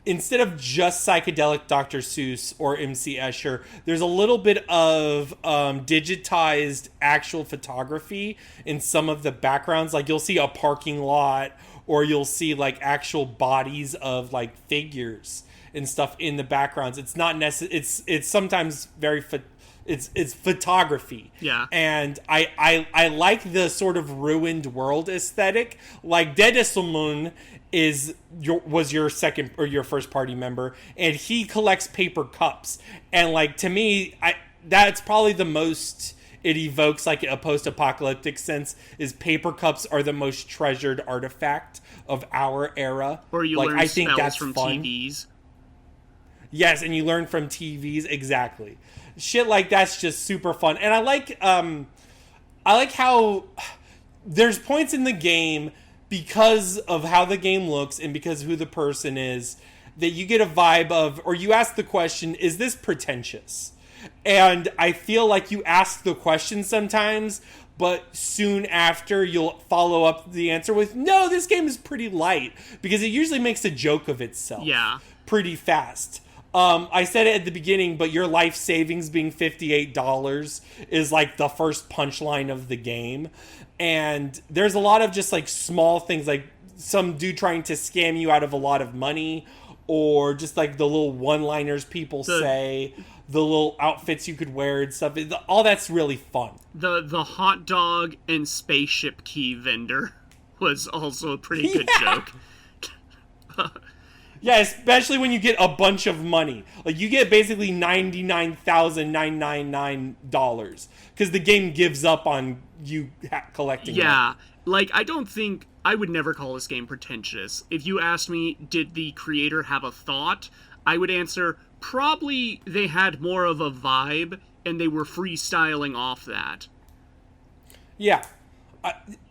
Speaker 1: instead of just psychedelic Dr. Seuss or MC Escher, there's a little bit of digitized actual photography in some of the backgrounds. Like, you'll see a parking lot, or you'll see like actual bodies of like figures and stuff in the backgrounds. It's not it's sometimes very it's photography.
Speaker 2: Yeah.
Speaker 1: And I like the sort of ruined world aesthetic. Like Dedesumun was your second or your first party member, and he collects paper cups. And like, to me, that's probably the most it evokes like a post-apocalyptic sense, is paper cups are the most treasured artifact of our era.
Speaker 2: Or you
Speaker 1: like,
Speaker 2: learn
Speaker 1: I think
Speaker 2: spells
Speaker 1: that's
Speaker 2: from
Speaker 1: fun.
Speaker 2: TVs.
Speaker 1: Yes, and you learn from TVs, exactly. Shit like that's just super fun. And I like how there's points in the game, because of how the game looks and because of who the person is, that you get a vibe of, or you ask the question, is this pretentious? And I feel like you ask the question sometimes, but soon after you'll follow up the answer with, no, this game is pretty light, because it usually makes a joke of itself pretty fast. I said it at the beginning, but your life savings being $58 is like the first punchline of the game. And there's a lot of just like small things, like some dude trying to scam you out of a lot of money, or just like the little one-liners people say, the little outfits you could wear and stuff. All that's really fun.
Speaker 2: The hot dog and spaceship key vendor was also a pretty good joke.
Speaker 1: Yeah, especially when you get a bunch of money. Like, you get basically $99,999, because the game gives up on collecting.
Speaker 2: Yeah, like, I would never call this game pretentious. If you asked me, did the creator have a thought, I would answer, probably they had more of a vibe, and they were freestyling off that.
Speaker 1: Yeah.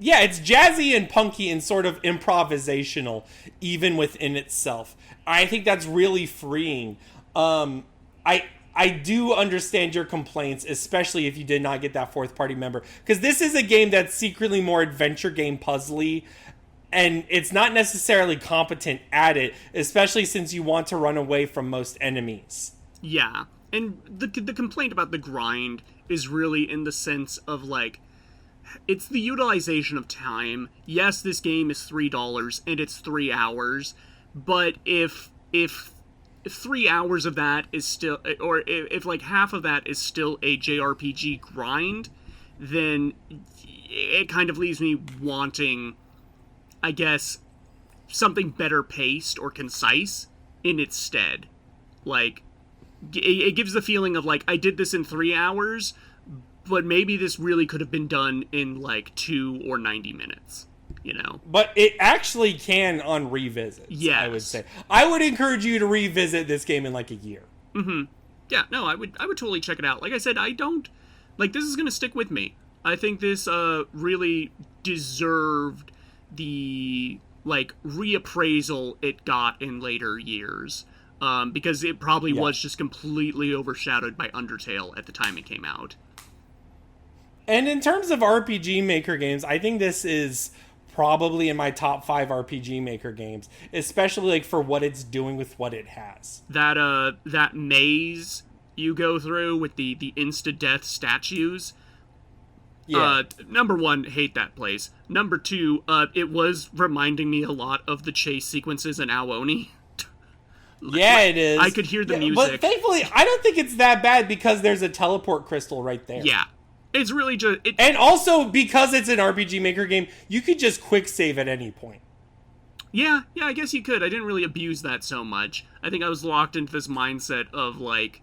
Speaker 1: Yeah, it's jazzy and punky and sort of improvisational, even within itself. I think that's really freeing. I do understand your complaints, especially if you did not get that fourth party member, because this is a game that's secretly more adventure game puzzly, and it's not necessarily competent at it, especially since you want to run away from most enemies.
Speaker 2: Yeah, and the complaint about the grind is really in the sense of, like, it's the utilization of time. Yes, this game is $3 and it's 3 hours, but if 3 hours of that is still, or if like half of that is still a JRPG grind, then it kind of leaves me wanting, I guess, something better paced or concise in its stead. Like, it gives the feeling of, like, I did this in 3 hours, but maybe this really could have been done in, like, 2 or 90 minutes, you know?
Speaker 1: But it actually can on revisits,
Speaker 2: yes.
Speaker 1: I would say. I would encourage you to revisit this game in, like, a year.
Speaker 2: Mm-hmm. Yeah, no, I would totally check it out. Like I said, this is going to stick with me. I think this really deserved the, like, reappraisal it got in later years. Because it probably was just completely overshadowed by Undertale at the time it came out.
Speaker 1: And in terms of RPG Maker games, I think this is probably in my top 5 RPG Maker games, especially like for what it's doing with what it has.
Speaker 2: That maze you go through with the insta-death statues.
Speaker 1: Yeah.
Speaker 2: Number one, hate that place. Number two, it was reminding me a lot of the chase sequences in Aoni.
Speaker 1: Yeah, it is.
Speaker 2: I could hear the music.
Speaker 1: But thankfully, I don't think it's that bad because there's a teleport crystal right there.
Speaker 2: Yeah. It's really just...
Speaker 1: And also, because it's an RPG Maker game, you could just quick save at any point.
Speaker 2: Yeah, I guess you could. I didn't really abuse that so much. I think I was locked into this mindset of, like...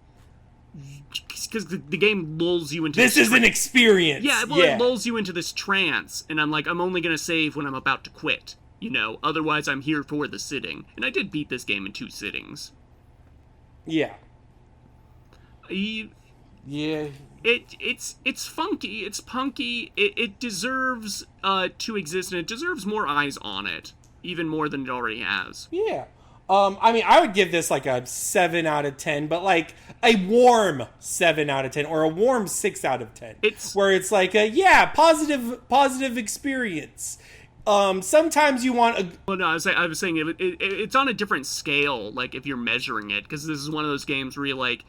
Speaker 2: Because the game lulls you into
Speaker 1: this is an experience.
Speaker 2: Yeah, well, it lulls you into this trance, and I'm like, I'm only going to save when I'm about to quit. You know, otherwise I'm here for the sitting. And I did beat this game in 2 sittings.
Speaker 1: Yeah.
Speaker 2: Yeah. It's funky, it's punky, it deserves to exist, and it deserves more eyes on it, even more than it already has.
Speaker 1: Yeah. I mean, I would give this like a 7 out of 10, but like a warm 7 out of 10 or a warm 6 out of 10. Where it's like positive experience. Sometimes you want a...
Speaker 2: Well, no, I was saying it's on a different scale, like, if you're measuring it, because this is one of those games where you're like,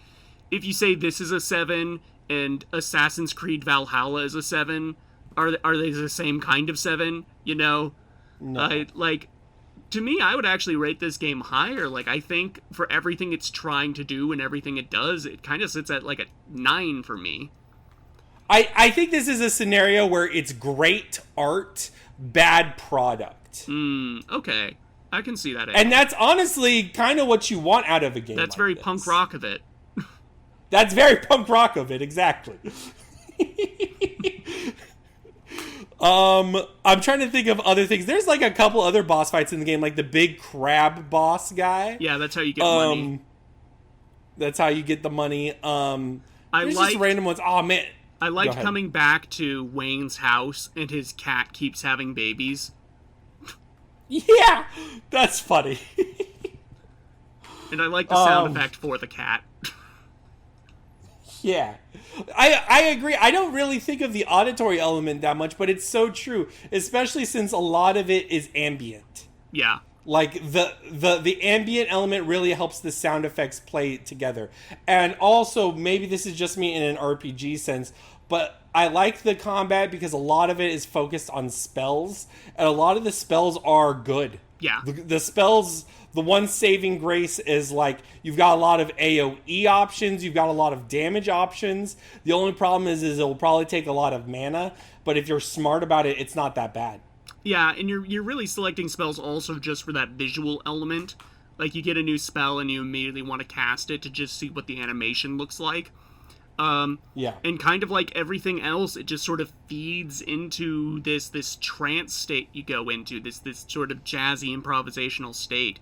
Speaker 2: if you say this is a 7 and Assassin's Creed Valhalla is a 7, are they the same kind of 7, you know?
Speaker 1: No.
Speaker 2: Like, to me, I would actually rate this game higher. Like, I think for everything it's trying to do and everything it does, it kind of sits at, like, a 9 for me.
Speaker 1: I think this is a scenario where it's great art, bad product.
Speaker 2: Okay. I can see that.
Speaker 1: And that's honestly kind of what you want out of a game.
Speaker 2: That's very punk rock of it.
Speaker 1: That's very punk rock of it, exactly. I'm trying to think of other things. There's like a couple other boss fights in the game, like the big crab boss guy.
Speaker 2: Yeah, that's how you get money.
Speaker 1: That's how you get the money. There's just random ones. Oh man.
Speaker 2: I liked coming back to Wayne's house and his cat keeps having babies.
Speaker 1: Yeah, that's funny.
Speaker 2: And I like the sound effect for the cat.
Speaker 1: Yeah. I agree. I don't really think of the auditory element that much, but it's so true, especially since a lot of it is ambient.
Speaker 2: Yeah.
Speaker 1: Like, the ambient element really helps the sound effects play together. And also, maybe this is just me in an RPG sense, but I like the combat because a lot of it is focused on spells, and a lot of the spells are good.
Speaker 2: Yeah.
Speaker 1: The spells, the one saving grace is, like, you've got a lot of AoE options, you've got a lot of damage options. The only problem is it'll probably take a lot of mana, but if you're smart about it, it's not that bad.
Speaker 2: Yeah, and you're really selecting spells also just for that visual element. Like, you get a new spell and you immediately want to cast it to just see what the animation looks like.
Speaker 1: Yeah.
Speaker 2: And kind of like everything else, it just sort of feeds into this trance state you go into, this sort of jazzy improvisational state.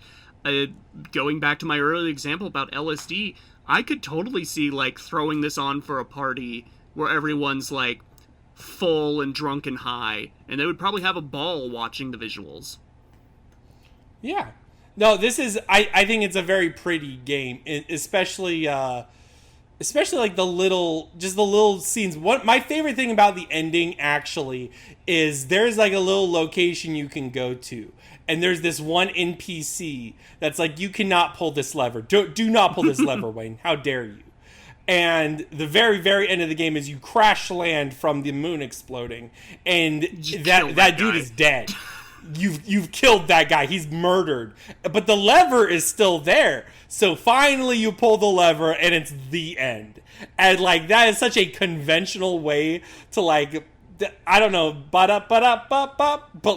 Speaker 2: Going back to my earlier example about LSD, I could totally see like throwing this on for a party where everyone's like full and drunk and high, and they would probably have a ball watching the visuals.
Speaker 1: Yeah. No, this is, I think it's a very pretty game, especially like the little scenes. My favorite thing about the ending actually is there's like a little location you can go to, and there's this one NPC that's like, you cannot pull this lever. Do not pull this lever, Wayne. How dare you? And the very, very end of the game is you crash land from the moon exploding, and that dude is dead. You've killed that guy. He's murdered. But the lever is still there. So finally you pull the lever and it's the end. And like that is such a conventional way to like, I don't know, but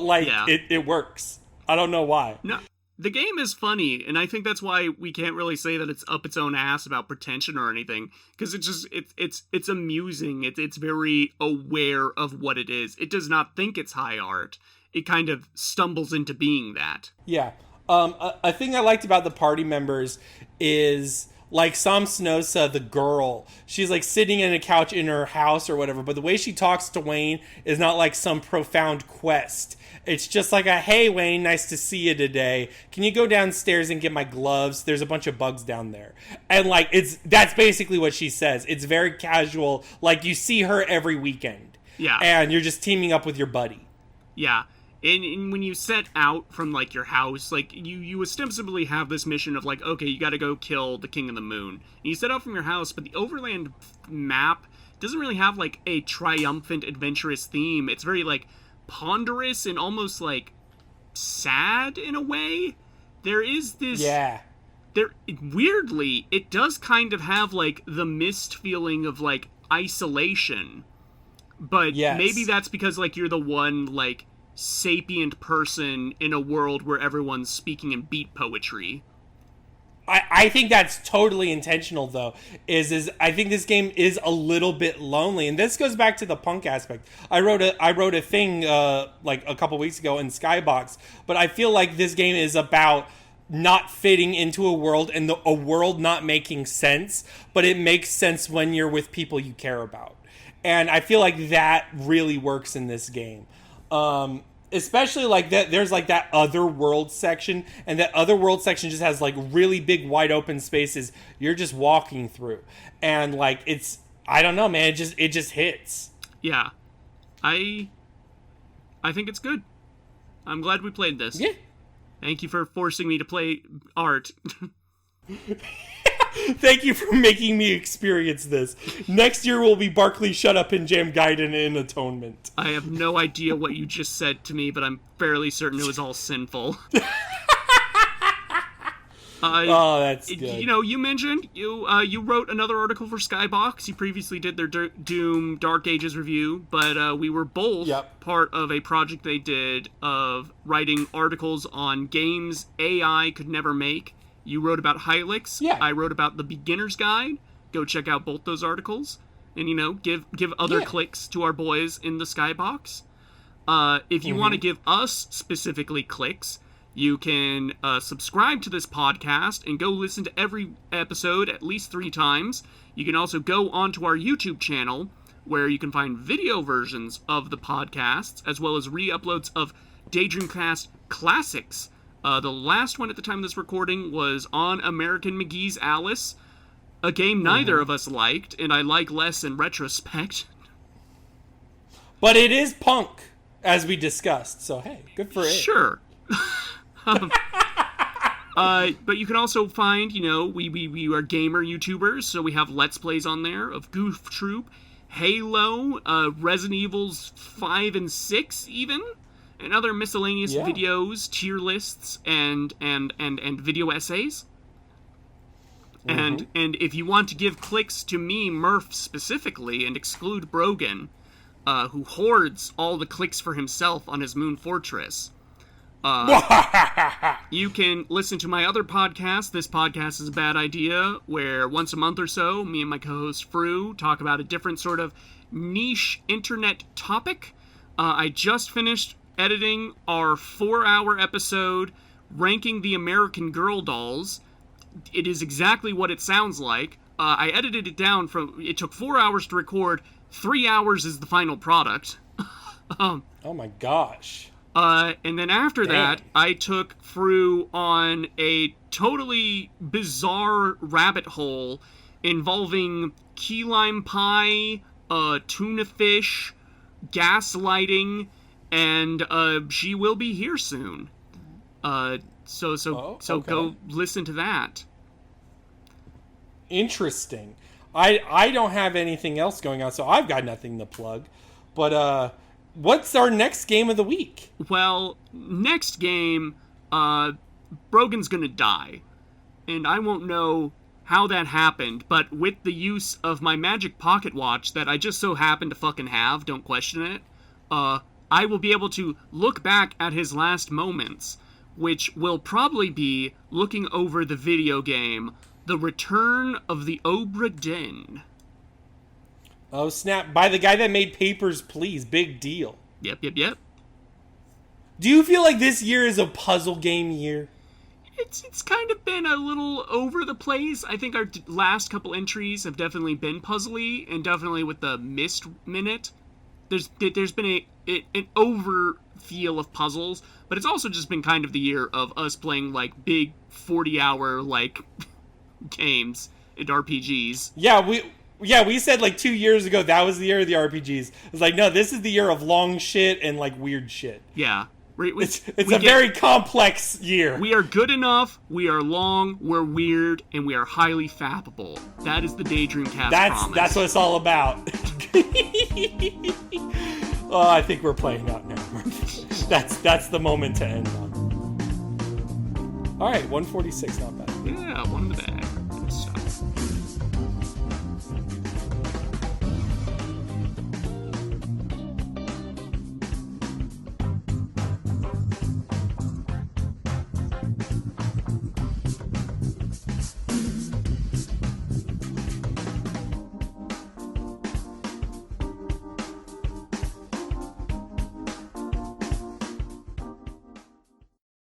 Speaker 1: like it works. I don't know why.
Speaker 2: No. The game is funny, and I think that's why we can't really say that it's up its own ass about pretension or anything, because it's amusing. It's very aware of what it is. It does not think it's high art. It kind of stumbles into being that.
Speaker 1: Yeah. A thing I liked about the party members is like Samsnosa, the girl, she's like sitting in a couch in her house or whatever, but the way she talks to Wayne is not like some profound quest. It's just like a, hey Wayne, nice to see you today. Can you go downstairs and get my gloves? There's a bunch of bugs down there. And like that's basically what she says. It's very casual. Like you see her every weekend.
Speaker 2: Yeah.
Speaker 1: And you're just teaming up with your buddy.
Speaker 2: Yeah. And when you set out from, like, your house, like, you ostensibly have this mission of, like, okay, you gotta go kill the King of the Moon. And you set out from your house, but the Overland map doesn't really have, like, a triumphant, adventurous theme. It's very, like, ponderous and almost, like, sad in a way. There is this...
Speaker 1: Yeah.
Speaker 2: Weirdly, it does kind of have, like, the Myst feeling of, like, isolation. But maybe that's because, like, you're the one, like... sapient person in a world where everyone's speaking in beat poetry.
Speaker 1: I think that's totally intentional though. Is I think this game is a little bit lonely, and this goes back to the punk aspect. I wrote a thing like a couple weeks ago in Skybox, but I feel like this game is about not fitting into a world and a world not making sense, but it makes sense when you're with people you care about. And I feel like that really works in this game. Especially like that, there's like that other world section, and that other world section just has like really big wide open spaces you're just walking through, and like it's, I don't know, man, it just hits.
Speaker 2: Yeah, I think it's good. I'm glad we played this.
Speaker 1: Yeah,
Speaker 2: thank you for forcing me to play art.
Speaker 1: Thank you for making me experience this. Next year will be Barkley Shut Up and Jam Gaiden in Atonement.
Speaker 2: I have no idea what you just said to me, but I'm fairly certain it was all sinful.
Speaker 1: Oh, that's good.
Speaker 2: You know, you mentioned you wrote another article for Skybox. You previously did their Doom Dark Ages review, but we were both part of a project they did of writing articles on games AI could never make. You wrote about Hylics.
Speaker 1: Yeah.
Speaker 2: I wrote about the Beginner's Guide. Go check out both those articles. And, you know, give other clicks to our boys in the Skybox. If you want to give us specifically clicks, you can subscribe to this podcast and go listen to every episode at least 3 times. You can also go onto our YouTube channel, where you can find video versions of the podcasts, as well as re-uploads of Daydreamcast classics. The last one at the time of this recording was on American McGee's Alice, a game neither of us liked, and I like less in retrospect.
Speaker 1: But it is punk, as we discussed, so hey, good for it.
Speaker 2: Sure. But you can also find, you know, we are gamer YouTubers, so we have Let's Plays on there of Goof Troop, Halo, Resident Evils 5 and 6 even, and other miscellaneous videos, tier lists, and video essays. And if you want to give clicks to me, Murph, specifically, and exclude Brogan, who hoards all the clicks for himself on his Moon Fortress, You can listen to my other podcast, This Podcast is a Bad Idea, where once a month or so, me and my co-host Fru talk about a different sort of niche internet topic. I just finished editing our 4-hour episode ranking the American Girl dolls. It is exactly what it sounds like. I edited it down it took 4 hours to record, 3 hours is the final product.
Speaker 1: Oh my gosh.
Speaker 2: And then after that, I took Fru on a totally bizarre rabbit hole involving key lime pie, tuna fish, gaslighting, and she will be here soon. So go listen to that.
Speaker 1: Interesting. I don't have anything else going on, so I've got nothing to plug. But what's our next game of the week?
Speaker 2: Well, next game, Brogan's gonna die. And I won't know how that happened, but with the use of my magic pocket watch that I just so happen to fucking have, don't question it, I will be able to look back at his last moments, which will probably be looking over the video game The Return of the Obra Dinn.
Speaker 1: Oh, snap. By the guy that made Papers, Please. Big deal.
Speaker 2: Yep.
Speaker 1: Do you feel like this year is a puzzle game year?
Speaker 2: It's kind of been a little over the place. I think our last couple entries have definitely been puzzly, and definitely with the Myst Minute, there's been an over feel of puzzles, but it's also just been kind of the year of us playing like big 40-hour like games and RPGs. Yeah, we said like 2 years ago that was the year of the RPGs. It's like, no, this is the year of long shit and like weird shit. Yeah.
Speaker 1: It's a very complex year.
Speaker 2: We are good enough, we are long, we're weird, and we are highly fappable. That is the Daydream Cast promise. That's
Speaker 1: what it's all about. Oh, I think we're playing out now. That's the moment to end on. All right, 146, not bad.
Speaker 2: Yeah, one in the bag.